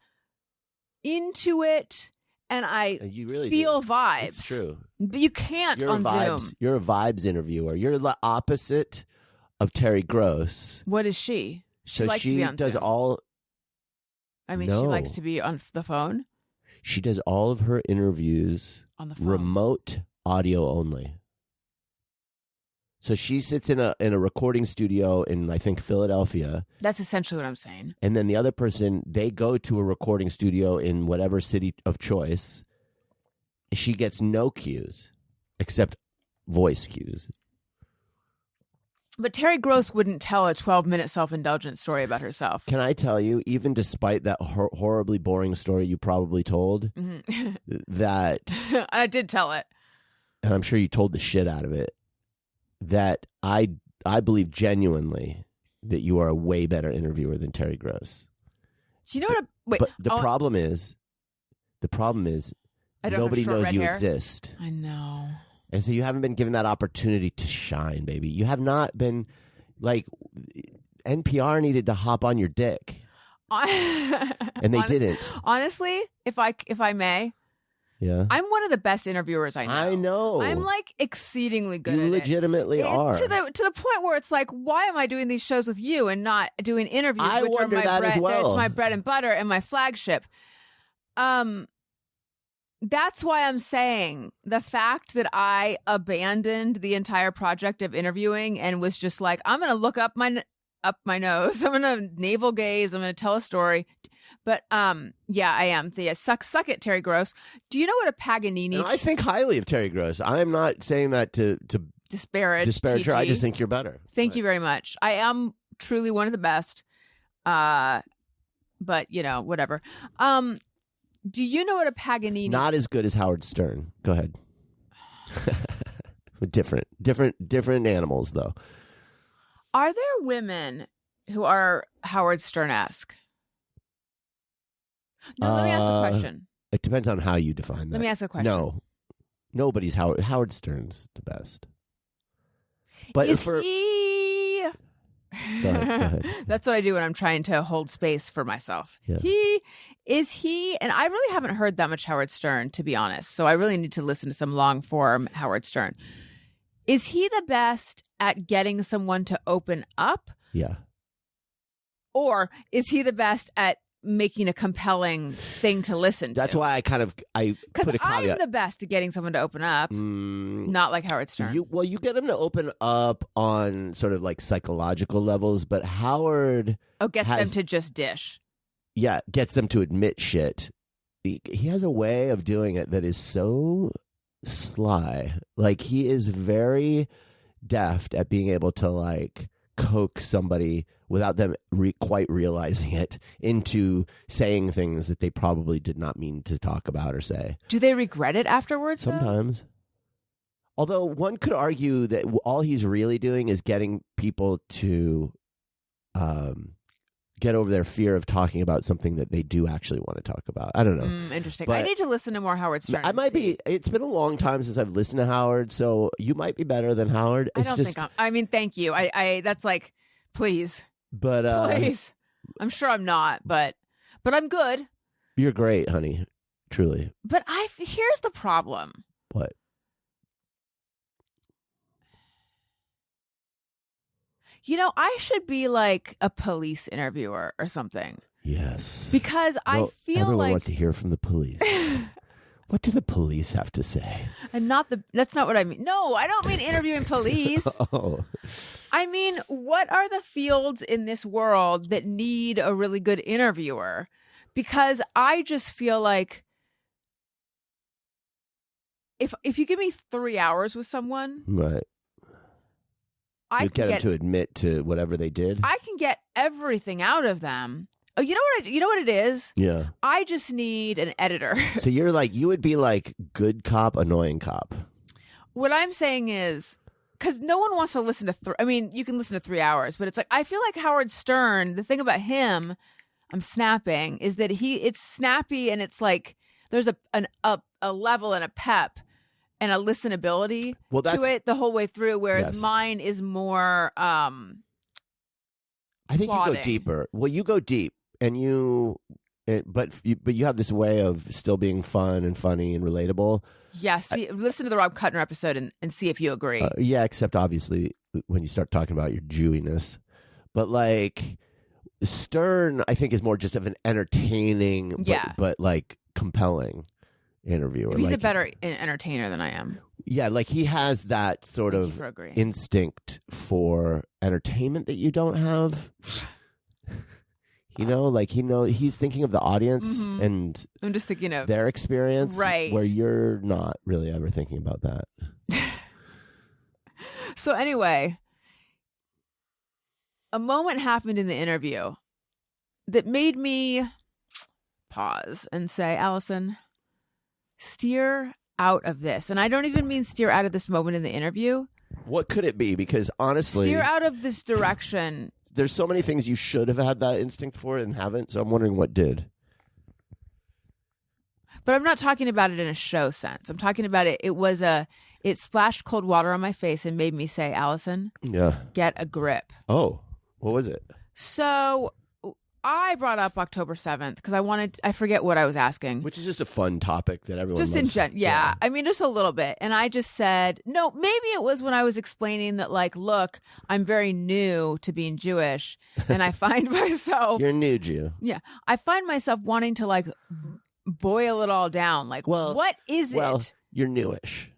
intuit and I you really feel do. vibes. It's true. But you can't You're on Zoom. You're a vibes interviewer. You're the opposite of Terry Gross. What is she? She likes to be on does Zoom. all. I mean, No. she likes to be on the phone. She does all of her interviews On the phone. remote audio only. So she sits in a recording studio in, I think, Philadelphia. That's essentially what I'm saying. And then the other person, they go to a recording studio in whatever city of choice. She gets no cues except voice cues. But Terry Gross wouldn't tell a 12-minute self-indulgent story about herself. Can I tell you, even despite that horribly boring story you probably told, that... I did tell it. And I'm sure you told the shit out of it, that I believe genuinely that you are a way better interviewer than Terry Gross. Do you know what? Wait, but the problem is, I don't nobody have short knows red you hair. exist. I know. And so you haven't been given that opportunity to shine, baby. You have not been, like, NPR needed to hop on your dick. And they didn't. Honestly, if I may, Yeah. I'm one of the best interviewers I know. I know. I'm like exceedingly good You at legitimately it. are. To the point where it's like, why am I doing these shows with you and not doing interviews? I which wonder are my that bread, as well. It's my bread and butter and my flagship. That's why I'm saying the fact that I abandoned the entire project of interviewing and was just like, I'm going to look up my nose. I'm going to navel gaze. I'm going to tell a story. But yeah, I am. Suck it, Terry Gross. Do you know what a Paganini? And I think highly of Terry Gross. I am not saying that to disparage her. I TG. just think you're better. Thank you very much. I am truly one of the best. But you know, whatever. Do you know what a Paganini? Not as good as Howard Stern. Go ahead. different animals, though. Are there women who are Howard Stern-esque? No, let me ask a question. It depends on how you define that. Let me ask a question. No, nobody's Howard Stern's the best. But Is he? Go ahead. That's what I do when I'm trying to hold space for myself. Yeah. Is he, and I really haven't heard that much Howard Stern, to be honest. So I really need to listen to some long form Howard Stern. Is he the best at getting someone to open up? Yeah. Or is he the best at making a compelling thing to listen to? That's why I put a Because caveat. I'm the best at getting someone to open up, not like Howard Stern. You get him to open up on sort of like psychological levels, but Howard gets them to just dish. Yeah, gets them to admit shit. He has a way of doing it that is so sly. Like, he is very deft at being able to, like, coax somebody without them quite realizing it into saying things that they probably did not mean to talk about or say. Do they regret it afterwards? Sometimes. Although one could argue that all he's really doing is getting people to get over their fear of talking about something that they do actually want to talk about. I don't know. Interesting. But I need to listen to more Howard Stern. I might be. It's been a long time since I've listened to Howard, so you might be better than Howard. I don't think I mean, thank you. I that's like, please. But please. I'm sure I'm not, but I'm good. You're great, honey. Truly. But here's the problem. What? You know, I should be like a police interviewer or something. Yes. Because I feel everyone wants to hear from the police. What do the police have to say? And that's not what I mean. No, I don't mean interviewing police. Oh. I mean, what are the fields in this world that need a really good interviewer? Because I just feel like if you give me 3 hours with someone, right. You get them to admit to whatever they did. I can get everything out of them. Oh, you know what it is? Yeah. I just need an editor. So you would be like good cop, annoying cop. What I'm saying is, because no one wants to listen to. I mean, you can listen to 3 hours, but it's like I feel like Howard Stern. The thing about him, I'm snapping, is that it's snappy and it's like there's a level and a pep and a listenability to it the whole way through, whereas mine is more I think plotting. you go deeper. Well, you go deep, and but you have this way of still being fun and funny and relatable. Yeah, listen to the Rob Kuttner episode and see if you agree. Yeah, except obviously when you start talking about your Jewiness. But like Stern, I think is more just of an entertaining, but like compelling interviewer. He's like, a better entertainer than I am. Yeah, like he has that sort of instinct for entertainment that you don't have. Like he's thinking of the audience and I'm just thinking of their experience, right? Where you're not really ever thinking about that. So anyway, a moment happened in the interview that made me pause and say, Alison, steer out of this. And I don't even mean steer out of this moment in the interview. What could it be? Because honestly, steer out of this direction. There's so many things you should have had that instinct for and haven't. So I'm wondering what did. But I'm not talking about it in a show sense. I'm talking about it. It splashed cold water on my face and made me say, Alison, get a grip. Oh, what was it? So I brought up October 7th because I forget what I was asking. Which is just a fun topic that everyone just loves. Yeah. I mean, just a little bit. And I just said, no, maybe it was when I was explaining that, like, look, I'm very new to being Jewish. And I find myself. You're a new Jew. Yeah. I find myself wanting to, like, boil it all down. Like, what is it? Well, you're newish.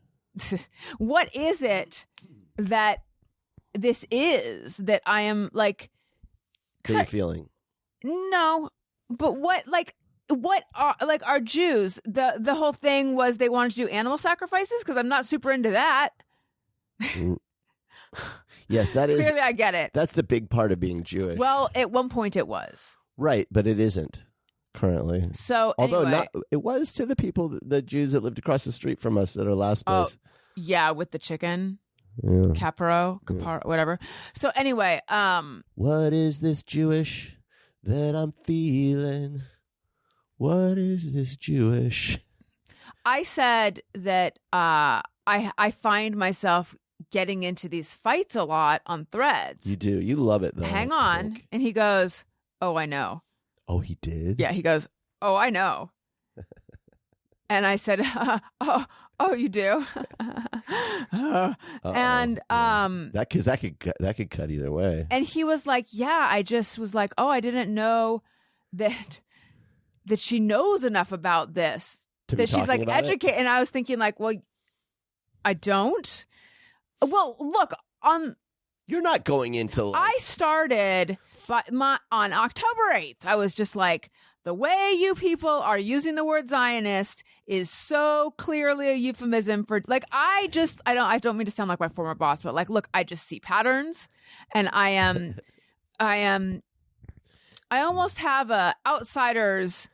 What is it that this is that I am, like. What are you feeling? No, but what are Jews? The whole thing was they wanted to do animal sacrifices because I'm not super into that. Yes, that is. Clearly, I get it. That's the big part of being Jewish. Well, at one point it was. Right, but it isn't currently. So, although anyway, it was to the people, the Jews that lived across the street from us at our last place. Yeah, with the chicken. Yeah. Caparo, whatever. So anyway, what is this Jewish that I'm feeling? What is this Jewish? I said that I find myself getting into these fights a lot on Threads. You do. You love it, though. Hang on. And he goes, oh, I know. Oh, he did? Yeah, he goes, oh, I know. And I said, oh, you do? And that could cut either way. And he was like, yeah, I just was like, oh, I didn't know that she knows enough about this, that she's like educated. And I was thinking like, well, I don't. Well, look, you're not going into like... I started on October 8th. I was just like, the way you people are using the word Zionist is so clearly a euphemism for like, I don't mean to sound like my former boss, but like, look, I just see patterns, and I almost have a outsider's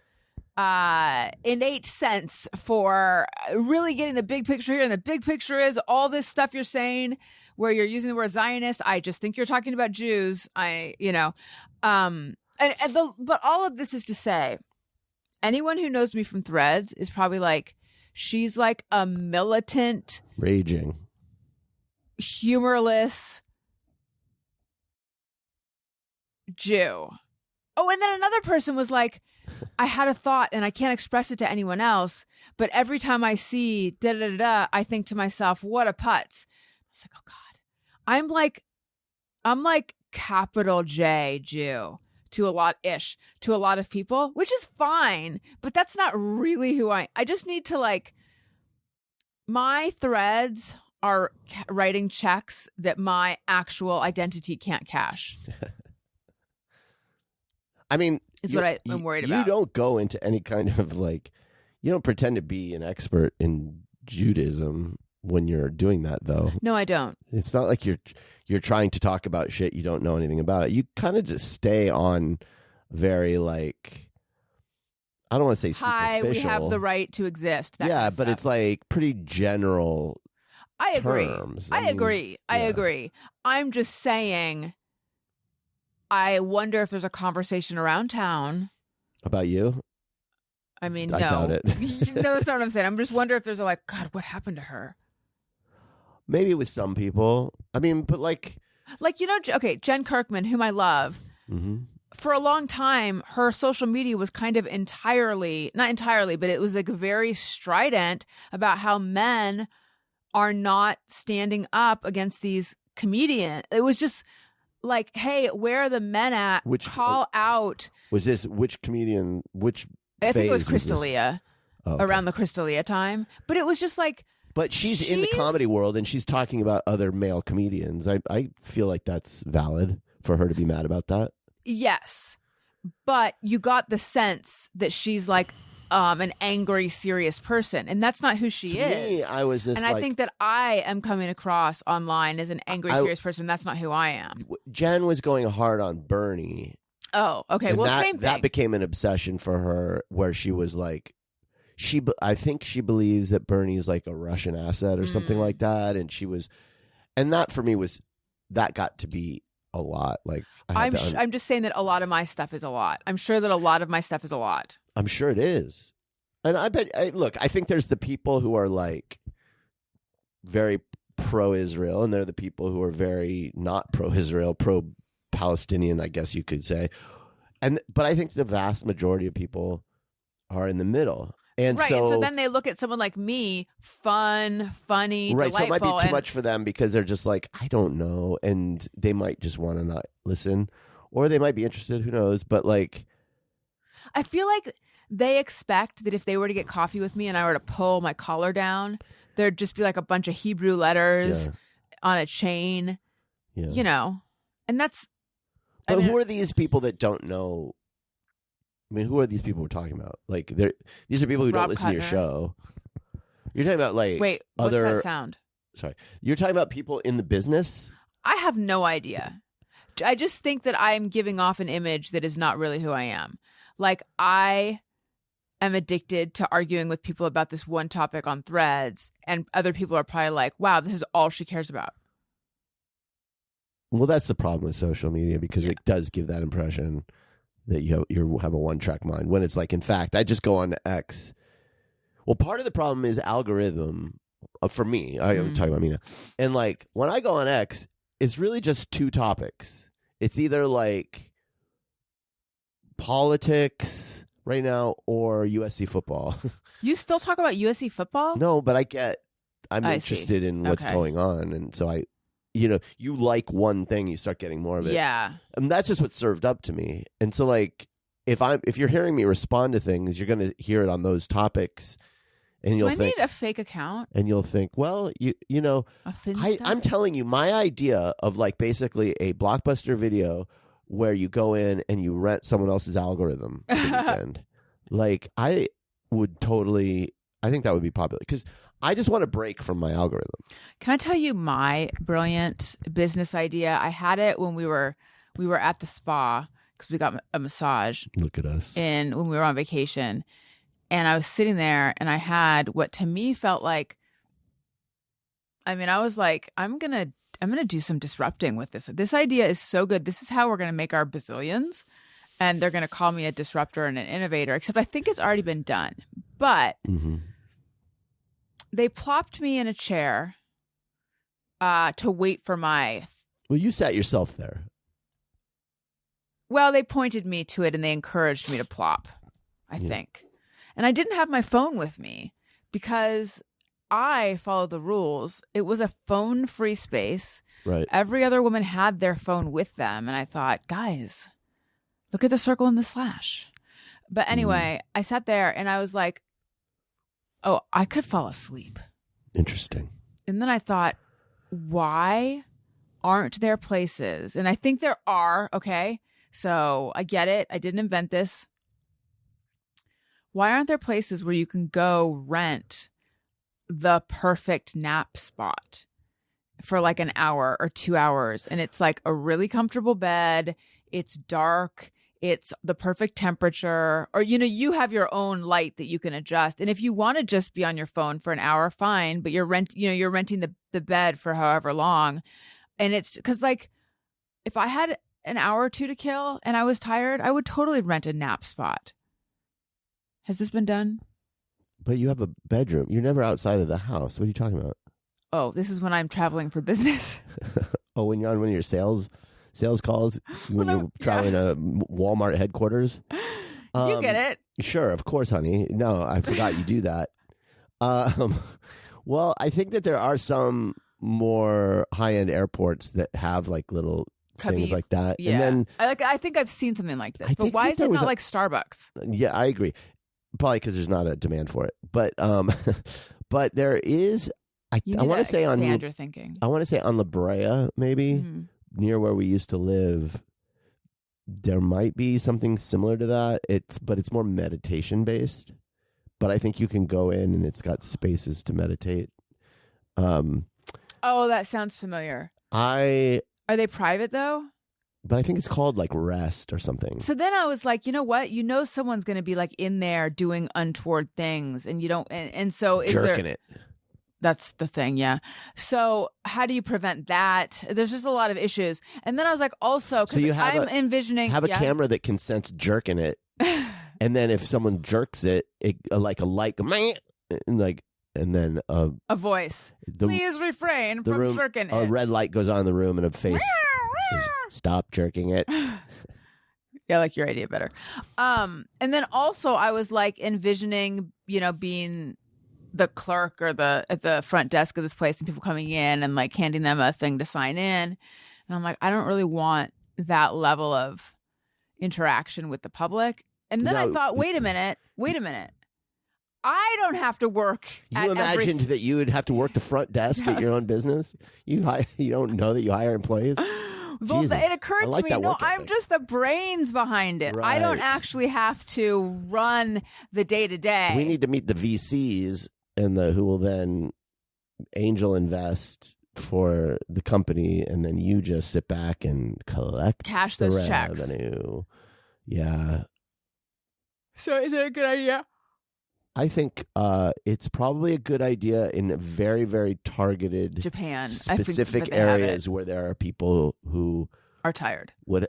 innate sense for really getting the big picture here. And the big picture is all this stuff you're saying where you're using the word Zionist. I just think you're talking about Jews. But all of this is to say, anyone who knows me from Threads is probably like, she's like a militant, raging, humorless Jew. Oh, and then another person was like, I had a thought and I can't express it to anyone else, but every time I see da-da-da-da, I think to myself, what a putz. I was like, oh God. I'm like capital J Jew to a lot of people, which is fine, but that's not really who I just need to like, my threads are writing checks that my actual identity can't cash. I mean, is what I'm worried about. You don't go into any kind of like, you don't pretend to be an expert in Judaism when you're doing that, though. No, I don't. It's not like you're trying to talk about shit you don't know anything about. You kind of just stay on very like, I don't want to say superficial. We have the right to exist. Yeah, but it's like pretty general. I agree. Terms. I agree. I'm just saying, I wonder if there's a conversation around town about you. I mean, I doubt it. No, that's not what I'm saying. I'm just wondering if there's a like, God, what happened to her? Maybe with some people. I mean, but like, okay, Jen Kirkman, whom I love, for a long time, her social media was kind of not entirely, but it was like very strident about how men are not standing up against these comedians. It was just like, hey, where are the men at? Call out. Was this which comedian? I think it was Crystalia around the Crystalia time. But it was just like. But she's in the comedy world and she's talking about other male comedians. I feel like that's valid for her to be mad about that. Yes. But you got the sense that she's like an angry, serious person. And that's not who she is. Me, I was just and I think that I am coming across online as an angry, serious person. That's not who I am. Jen was going hard on Bernie. Oh, okay. And same thing. That became an obsession for her where she was like, I think she believes that Bernie's like a Russian asset or something like that. And that for me that got to be a lot. Like I'm just saying that a lot of my stuff is a lot. I'm sure that a lot of my stuff is a lot. I'm sure it is. And I think there's the people who are like very pro-Israel and they're the people who are very not pro-Israel, pro-Palestinian, I guess you could say. But I think the vast majority of people are in the middle. And right, so then they look at someone like me, funny, right, delightful. So it might be too much for them because they're just like, I don't know, and they might just want to not listen, or they might be interested, who knows, but like... I feel like they expect that if they were to get coffee with me and I were to pull my collar down, there'd just be like a bunch of Hebrew letters on a chain, and that's... But who are these people that don't know... I mean, who are these people we're talking about? Like, these are people who don't listen to your show. You're talking about like what's that sound? Sorry, you're talking about people in the business. I have no idea. I just think that I'm giving off an image that is not really who I am. Like, I am addicted to arguing with people about this one topic on Threads, and other people are probably like, "Wow, this is all she cares about." Well, that's the problem with social media because it does give that impression that you have a one-track mind when it's like, in fact, I just go on to X. Well, part of the problem is algorithm for me. I'm talking about me now. And like when I go on X, it's really just two topics. It's either like politics right now or USC football. You still talk about USC football? No, but I'm interested in what's going on. And so you like one thing, you start getting more of it. Yeah. And that's just what's served up to me. And so like if you're hearing me respond to things, you're going to hear it on those topics. And you'll think, I need a fake account? And you'll think, well, I'm telling you, my idea of like basically a Blockbuster video where you go in and you rent someone else's algorithm for the weekend. Like I think that would be popular because I just want to break from my algorithm. Can I tell you my brilliant business idea? I had it when we were at the spa because we got a massage. Look at us. And when we were on vacation, and I was sitting there, and I had what to me felt like. I mean, I was like, I'm gonna do some disrupting with this. This idea is so good. This is how we're gonna make our bazillions, and they're gonna call me a disruptor and an innovator. Except I think it's already been done, but. Mm-hmm. They plopped me in a chair to wait for my... Well, you sat yourself there. Well, they pointed me to it and they encouraged me to plop, I think. And I didn't have my phone with me because I followed the rules. It was a phone-free space. Right. Every other woman had their phone with them. And I thought, guys, look at the circle and the slash. But anyway, I sat there and I was like, oh, I could fall asleep. Interesting. And then I thought, why aren't there places? And I think there are, okay? So I get it. I didn't invent this. Why aren't there places where you can go rent the perfect nap spot for like an hour or 2 hours? And it's like a really comfortable bed. It's dark. It's the perfect temperature, or, you have your own light that you can adjust. And if you want to just be on your phone for an hour, fine, but you're renting the bed for however long. And it's because like, if I had an hour or two to kill and I was tired, I would totally rent a nap spot. Has this been done? But you have a bedroom. You're never outside of the house. What are you talking about? Oh, this is when I'm traveling for business. Oh, when you're on one of your sales sales calls when you're traveling to Walmart headquarters. You get it. Sure, of course, honey. No, I forgot you do that. Well, I think that there are some more high-end airports that have like little things like that. Yeah. And then I think I've seen something like this. But why is it not like Starbucks? Yeah, I agree. Probably because there's not a demand for it. But but there is. I want to say on your thinking. I want to say on La Brea, maybe near where we used to live. There might be something similar to that. But it's more meditation based. But I think you can go in and it's got spaces to meditate. Oh, that sounds familiar. Are they private though? But I think it's called like Rest or something. So then I was like, you know what? Someone's going to be like in there doing untoward things, and you don't. And so is jerking it. That's the thing, yeah. So how do you prevent that? There's just a lot of issues. And then I was like, also, because I'm envisioning have a camera that can sense jerking it, and then if someone jerks it, like a light, and then a voice. Please refrain from jerking it. A red light goes on in the room, and a face says, "Stop jerking it." Yeah, I like your idea better. And then also I was like envisioning, being the clerk or at the front desk of this place and people coming in and like handing them a thing to sign in. And I'm like, I don't really want that level of interaction with the public. And then I thought, wait a minute. I don't have to work. You imagined that you would have to work the front desk at your own business? You don't know that you hire employees? Well, it occurred to me, no, I'm just the brains behind it. Right. I don't actually have to run the day-to-day. We need to meet the VCs and who will then angel invest for the company, and then you just sit back and cash those checks. Revenue. Yeah. So is it a good idea? I think it's probably a good idea in very, very targeted Japan specific areas where there are people who are tired, would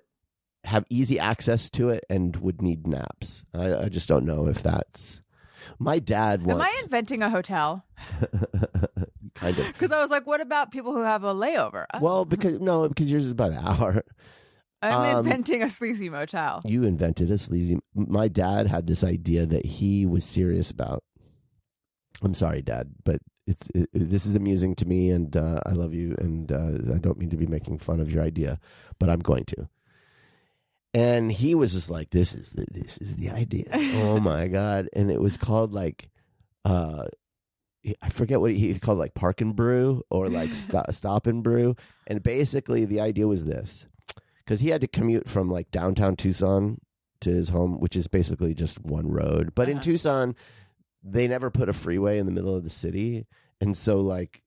have easy access to it, and would need naps. I just don't know if that's. My dad once. Am I inventing a hotel? Kind of. Because I was like, what about people who have a layover? Well, because yours is about an hour. I'm inventing a sleazy motel. You invented a sleazy. My dad had this idea that he was serious about. I'm sorry, Dad, but this is amusing to me, and I love you, and I don't mean to be making fun of your idea, but I'm going to. And he was just like, "This is the idea." Oh my God! And it was called like, I forget what he called, like Park and Brew or like Stop and Brew. And basically, the idea was this. Because he had to commute from like downtown Tucson to his home, which is basically just one road. But in Tucson, they never put a freeway in the middle of the city. And so like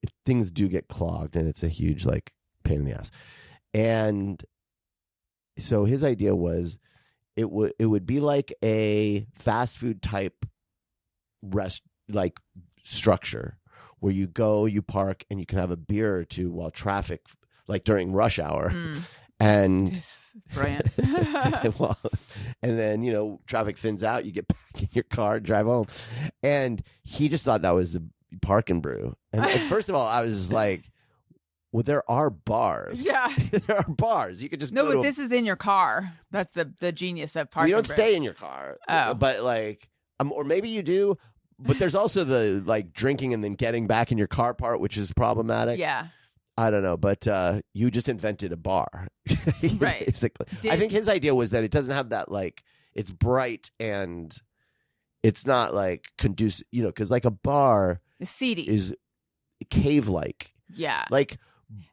if things do get clogged, and it's a huge like pain in the ass. And so his idea was it would be like a fast food type like structure where you go, you park, and you can have a beer or two while traffic, like during rush hour. And brilliant. And then, traffic thins out, you get back in your car, drive home. And he just thought that was the Park and Brew. And first of all, I was like, well, there are bars. Yeah. There are bars. You could just No, but this is in your car. That's the genius of Park and Brew. You don't stay in your car. Oh. But like, or maybe you do, but there's also the like drinking and then getting back in your car part, which is problematic. Yeah. I don't know, but you just invented a bar, right? Basically, I think his idea was that it doesn't have that like it's bright and it's not like conducive, because like a bar is seedy, is cave-like. Yeah, like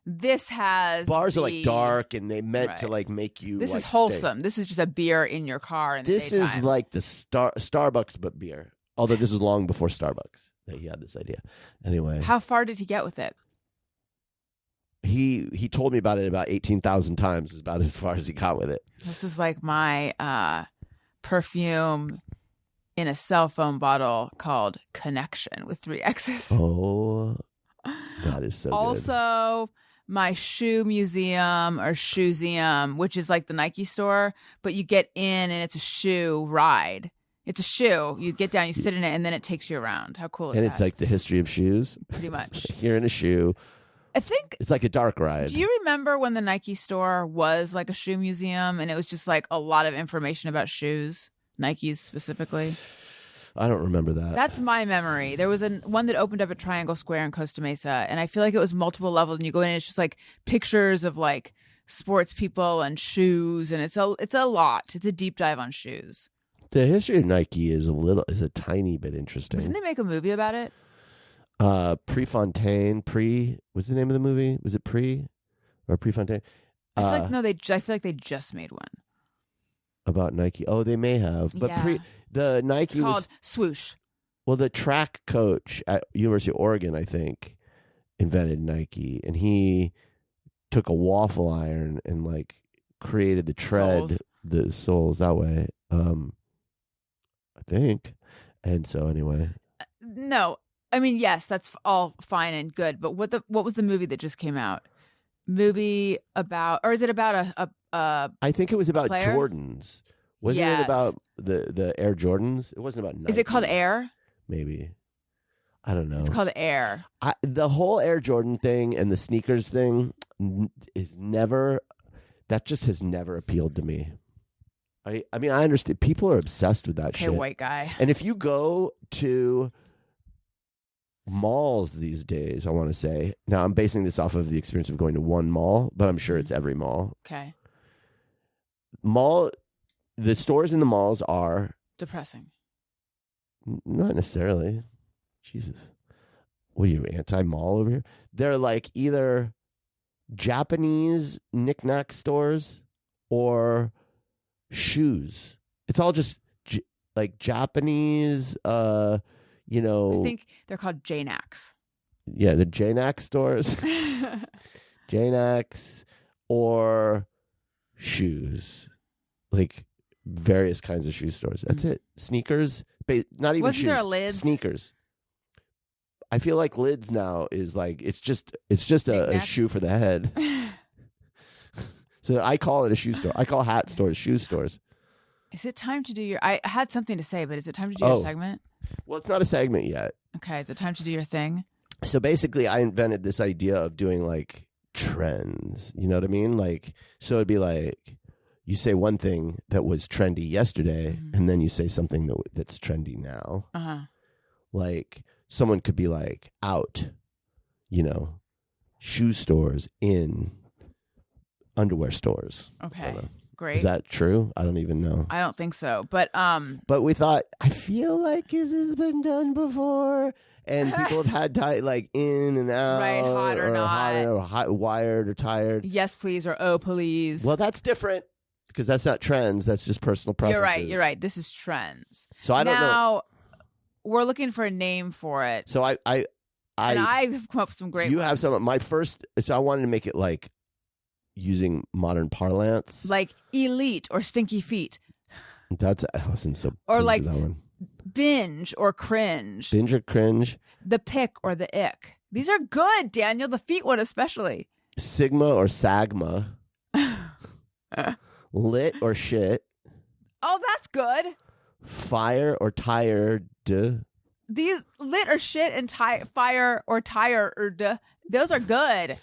this has bars are like dark and they meant to like make you. This like, is wholesome. stay. This is just a beer in your car in the This daytime. is like the Starbucks but beer. Although this was long before Starbucks that he had this idea. Anyway, how far did he get with it? He told me about it about 18,000 times. Is about as far as he got with it. This is like my perfume in a cell phone bottle called Connection with 3 X's. Oh, that is so also, good. My shoe museum or shoeseum, which is like the Nike store, but you get in and it's a shoe ride. It's a shoe. You get down, you sit in it, and then it takes you around. How cool is that? And it's like the history of shoes. Pretty much. You're in a shoe. I think It's like a dark ride. Do you remember when the Nike store was like a shoe museum and it was just like a lot of information about shoes, Nikes specifically? I don't remember that. That's my memory. There was one that opened up at Triangle Square in Costa Mesa, and I feel like it was multiple levels. And you go in, and it's just like pictures of like sports people and shoes, and it's a lot. It's a deep dive on shoes. The history of Nike is a tiny bit interesting. Didn't they make a movie about it? Prefontaine. What's the name of the movie? Was it or Prefontaine? I feel like no. I feel like they just made one about Nike. Oh, they may have, but yeah. The Nike it's called was, Swoosh. Well, the track coach at University of Oregon, I think, invented Nike, and he took a waffle iron and like created the tread, the soles that way. I think, and so anyway. No, I mean yes, that's all fine and good, but what was the movie that just came out? Movie about, or is it about a I think it was about player? Jordans. Wasn't it about the Air Jordans? It wasn't about Nike. Is it called Air? Maybe. I don't know. It's called Air. The whole Air Jordan thing and the sneakers thing has never appealed to me. I mean, I understand. People are obsessed with that shit. Okay, white guy. And if you go to malls these days, I want to say, now I'm basing this off of the experience of going to one mall, but I'm sure it's every mall. Okay. The stores in the malls are depressing. Not necessarily. Jesus. What are you, anti-mall over here? They're like either Japanese knick-knack stores or shoes. It's all just like Japanese, I think they're called J-Nax. Yeah, the J-Nax stores. J-Nax or shoes. Like various kinds of shoe stores. That's it. Sneakers. Not even Wasn't shoes. there a Lids? Sneakers. I feel like Lids now is like it's just a shoe for the head. So I call it a shoe store. I call hat stores shoe stores. Is it time to do your? I had something to say, but is it time to do your segment? Well, it's not a segment yet. Okay, is it time to do your thing? So basically, I invented this idea of doing like trends. You know what I mean? Like, so it'd be like you say one thing that was trendy yesterday, and then you say something that's trendy now. Like someone could be like out, shoe stores in underwear stores. Okay, great. Is that true? I don't even know. I don't think so, but we thought, I feel like this has been done before, and people have had like in and out, right, hot or not, hot or hot, wired or tired. Yes, please, or oh, please. Well, that's different because that's not trends. That's just personal preferences. You're right. This is trends. So I don't know. Now we're looking for a name for it. So I've come up with some great. You ones. have some. My first. So I wanted to make it like using modern parlance, like elite or stinky feet. That's Alison. So or like that one. Binge or cringe. Binge or cringe. The pick or the ick. These are good, Daniel. The feet one especially. Sigma or sagma. Lit or shit. Oh, that's good. Fire or tired. These lit or shit and fire or tired. Those are good.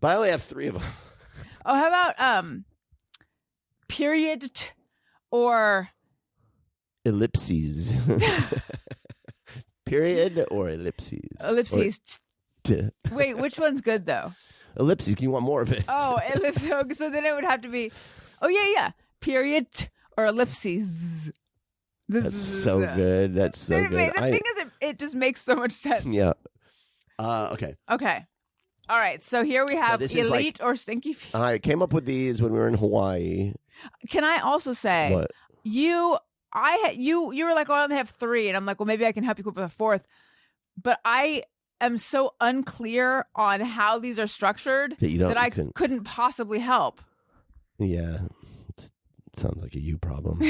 But I only have 3 of them. Oh, how about period or ellipses? Period or ellipses? Ellipses. Wait, which one's good though? Ellipses. You want more of it? Oh, ellipses. So then it would have to be. Oh yeah. Period or ellipses. That's so good. That's so good. The thing is, it just makes so much sense. Yeah. Okay. Okay. All right. So here we have elite or stinky feet. I came up with these when we were in Hawaii. Can I also say what? You were like, oh, I only have 3, and I'm like, well, maybe I can help you come up with a 4th. But I am so unclear on how these are structured that I couldn't possibly help. Yeah, it sounds like a you problem.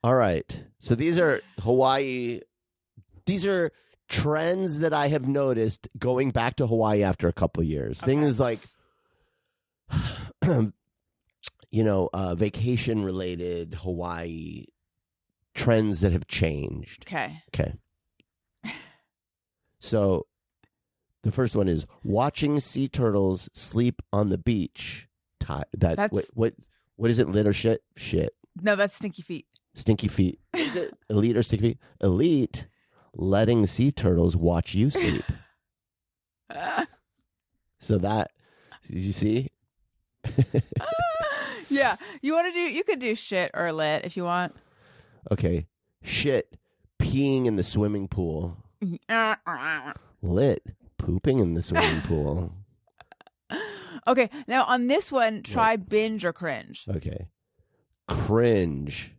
All right, so these are Hawaii. These are trends that I have noticed going back to Hawaii after a couple of years. Okay. Things like, vacation related Hawaii trends that have changed. Okay. So The first one is watching sea turtles sleep on the beach. That's what is it? Lit or shit? Shit. No, that's stinky feet. Stinky feet. Is it elite or stinky feet? Elite. Letting sea turtles watch you sleep. So that, did you see? Yeah. You could do shit or lit if you want. Okay. Shit. Peeing in the swimming pool. Lit. Pooping in the swimming pool. Okay. Now on this one, try binge or cringe. Okay. Cringe.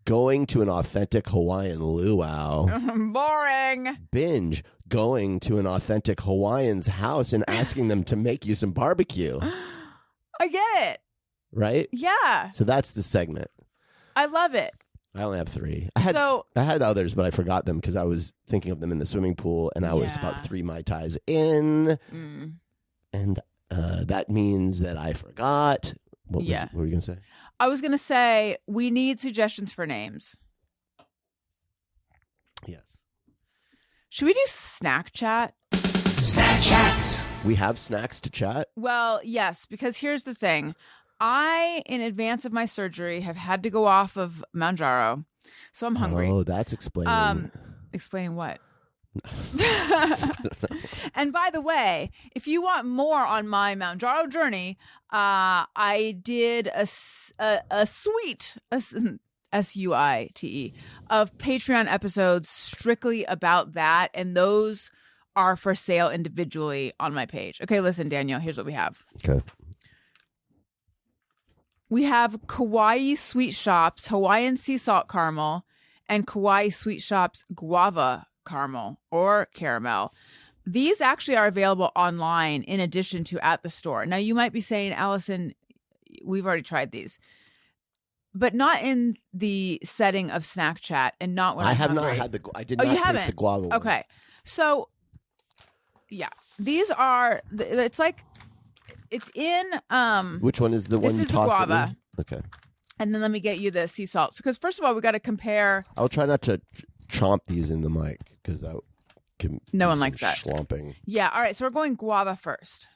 Going to an authentic Hawaiian luau. Boring. Binge. Going to an authentic Hawaiian's house and asking them to make you some barbecue. I get it. Right? Yeah. So that's the segment. I love it. I only have 3. I had others, but I forgot them because I was thinking of them in the swimming pool, and I was about 3 Mai Tais in. And that means that I forgot. What were you going to say? I was going to say we need suggestions for names. Yes. Should we do snack chat? Snack chat. We have snacks to chat? Well, yes, because here's the thing. I, in advance of my surgery, have had to go off of Mounjaro, so I'm hungry. Oh, that's explaining. Explaining what? And by the way, if you want more on my Mounjaro journey, I did a suite, SUITE, of Patreon episodes strictly about that, and those are for sale individually on my page. Okay, listen, Daniel, here's what we have. Okay. We have Kauai Sweet Shops Hawaiian Sea Salt Caramel and Kauai Sweet Shops Guava Caramel or Caramel. These actually are available online in addition to at the store. Now, you might be saying, Alison, we've already tried these, but not in the setting of snack chat and not when I I'm have hungry. not had I did not taste the guava one. Okay. So, yeah, these are, it's like, it's in, which one is the one this you is the tossed at guava. me? Okay. And then let me get you the sea salt. Because first of all, we got to compare. I'll try not to chomp these in the mic because that can No be one some likes that. Schlumping. Yeah. All right. So we're going guava first.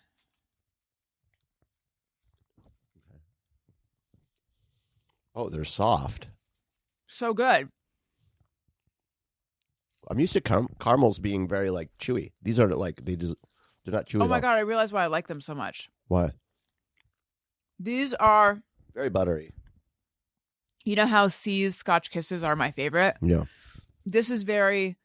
Oh, they're soft. So good. I'm used to caramels being very like chewy. These are like they're not chewy. Oh at my all. God. I realize why I like them so much. Why? These are, Very buttery. you know how C's Scotch Kisses are my favorite? Yeah. This is very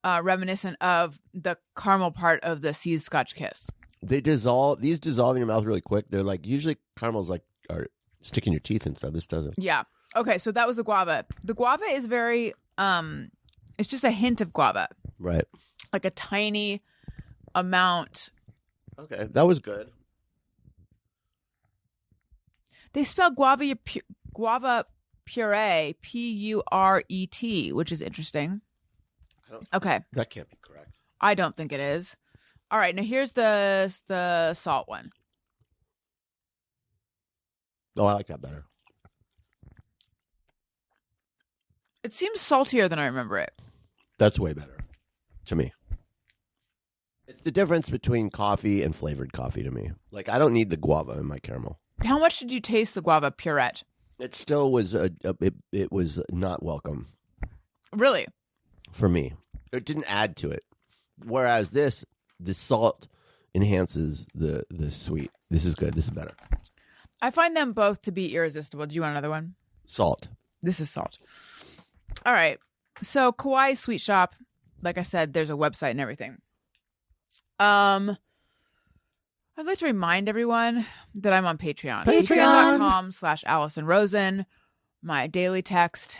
reminiscent of the caramel part of the C's Scotch Kiss. They dissolve. These dissolve in your mouth really quick. They're like usually caramels like are stick in your teeth and stuff. This doesn't. Yeah. Okay. So that was the guava. The guava is very, it's just a hint of guava. Right. Like a tiny amount. Okay, that was good. They spell guava puree, Puret, which is interesting. Okay. That can't be correct. I don't think it is. All right. Now here's the salt one. Oh, I like that better. It seems saltier than I remember it. That's way better to me. It's the difference between coffee and flavored coffee to me. Like, I don't need the guava in my caramel. How much did you taste the guava puree? It still was it was not welcome Really? for me. It didn't add to it. Whereas the salt enhances the sweet. This is good. This is better. I find them both to be irresistible. Do you want another one? Salt. This is salt. All right. So Kauai Sweet Shop, like I said, there's a website and everything. I'd like to remind everyone that I'm on Patreon. Patreon.com/Alison Rosen. My daily text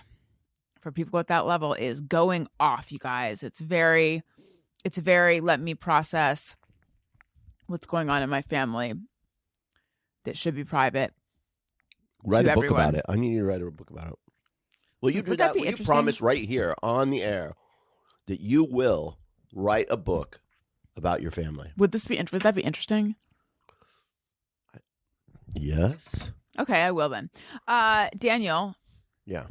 for people at that level is going off, you guys. It's very let me process what's going on in my family that should be private. Write a book everyone. about it. I need you to write a book about it. Will you do Would that? that be Will you interesting? promise right here on the air that you will write a book about your family? Would that be interesting? Yes. Okay, I will then. Daniel. Yeah.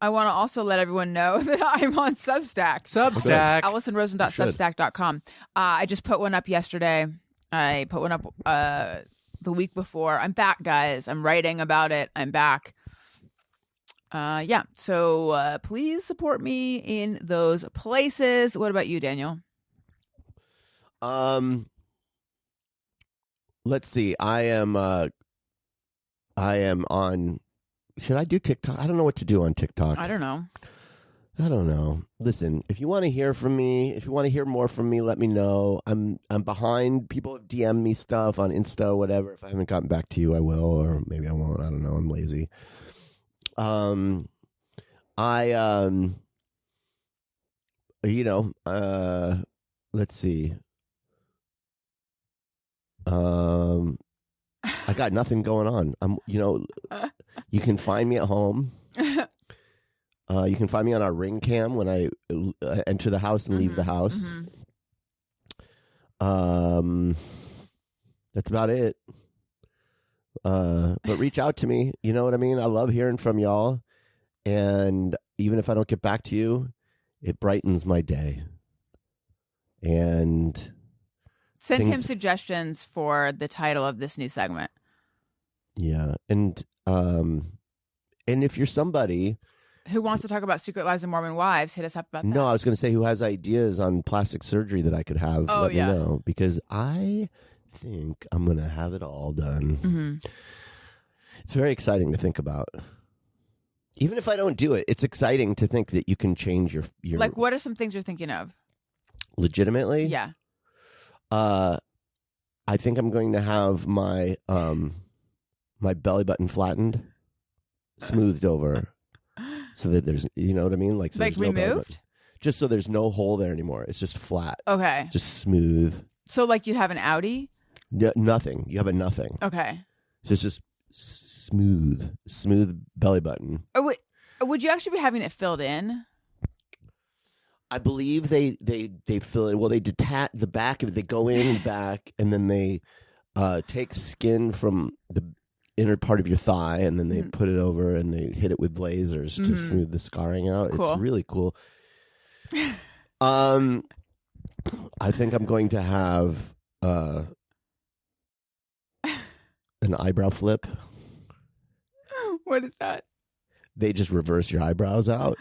I want to also let everyone know that I'm on Substack. AlisonRosen.substack.com. I just put one up yesterday. I put one up the week before. I'm back, guys. I'm writing about it. I'm back. Yeah. So please support me in those places. What about you, Daniel? Let's see. I am on. Should I do TikTok? I don't know what to do on TikTok. I don't know. Listen, if you want to hear from me, if you want to hear more from me, let me know. I'm behind. People have DM'd me stuff on Insta or whatever. If I haven't gotten back to you, I will, or maybe I won't. I don't know. I'm lazy. Let's see. I got nothing going on. You can find me at home. You can find me on our Ring Cam when I enter the house and leave the house. That's about it. But reach out to me. You know what I mean? I love hearing from y'all. And even if I don't get back to you, it brightens my day. And send him suggestions for the title of this new segment. Yeah. And if you're somebody who wants to talk about Secret Lives of Mormon Wives, hit us up about that. No, I was going to say who has ideas on plastic surgery that I could have. Let me know, because I think I'm going to have it all done. Mm-hmm. It's very exciting to think about. Even if I don't do it, it's exciting to think that you can change your... Like, what are some things you're thinking of? Legitimately? Yeah. I think I'm going to have my my belly button flattened, smoothed over, so that there's, you know what I mean? Like removed? Just so there's no hole there anymore. It's just flat. Okay. Just smooth. So like you'd have an Audi? Nothing. You have a nothing. Okay. So it's just smooth belly button. Would you actually be having it filled in? I believe they fill it. Well, they detach the back of it. They go in the back, and then they take skin from the inner part of your thigh, and then they put it over, and they hit it with lasers to smooth the scarring out. Cool. It's really cool. I think I'm going to have an eyebrow flip. What is that? They just reverse your eyebrows out.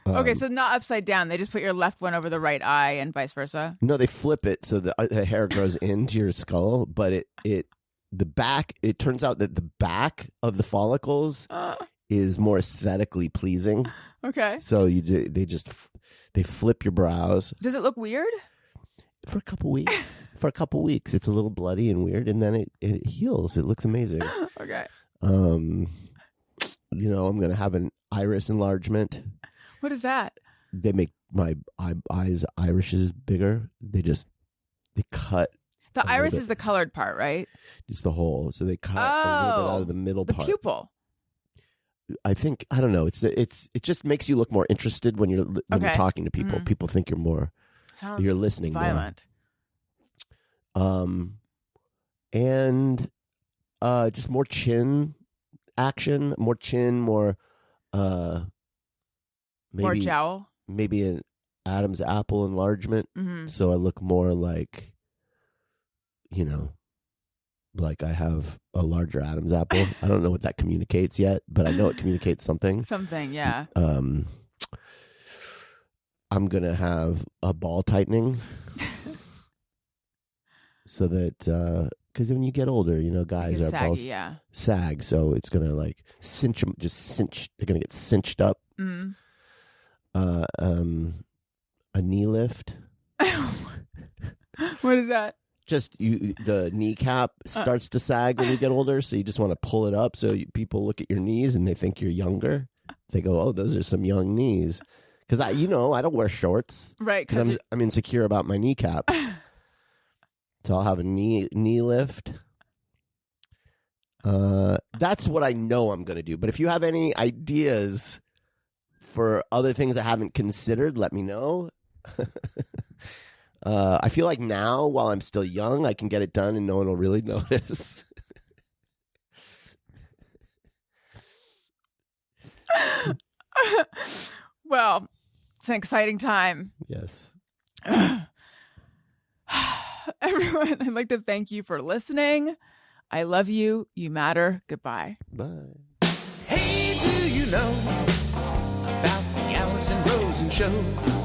Okay, so not upside down. They just put your left one over the right eye and vice versa? No, they flip it so the hair grows into your skull, but it turns out that the back of the follicles is more aesthetically pleasing. Okay. So they flip your brows. Does it look weird? For a couple weeks. It's a little bloody and weird, and then it heals. It looks amazing. Okay. I'm going to have an iris enlargement. What is that? They make my irises bigger. They cut. The iris is the colored part, right? It's the hole. So they cut a little bit out of the middle part. The pupil. I think, I don't know. It just makes you look more interested when you're talking to people. Mm-hmm. People think you're listening violent. More. And just more chin action, more more jowl. Maybe an Adam's apple enlargement. Mm-hmm. So I look more like, like I have a larger Adam's apple. I don't know what that communicates yet, but I know it communicates something. Something, yeah. I'm going to have a ball tightening so that, because when you get older, guys are saggy, balls sag. So it's going to like cinch them, they're going to get cinched up. Mm-hmm. A knee lift. What is that? Just the kneecap starts to sag when you get older, so you just want to pull it up so people look at your knees and they think you're younger. They go, "Oh, those are some young knees." Because I don't wear shorts, right? Because I'm insecure about my kneecap. So I'll have a knee lift. That's what I know I'm going to do. But if you have any ideas for other things I haven't considered, let me know. I feel like now, while I'm still young, I can get it done and no one will really notice. Well, it's an exciting time. Yes. Everyone, I'd like to thank you for listening. I love you. You matter. Goodbye. Bye. Hey, do you know about the Alison Rosen show?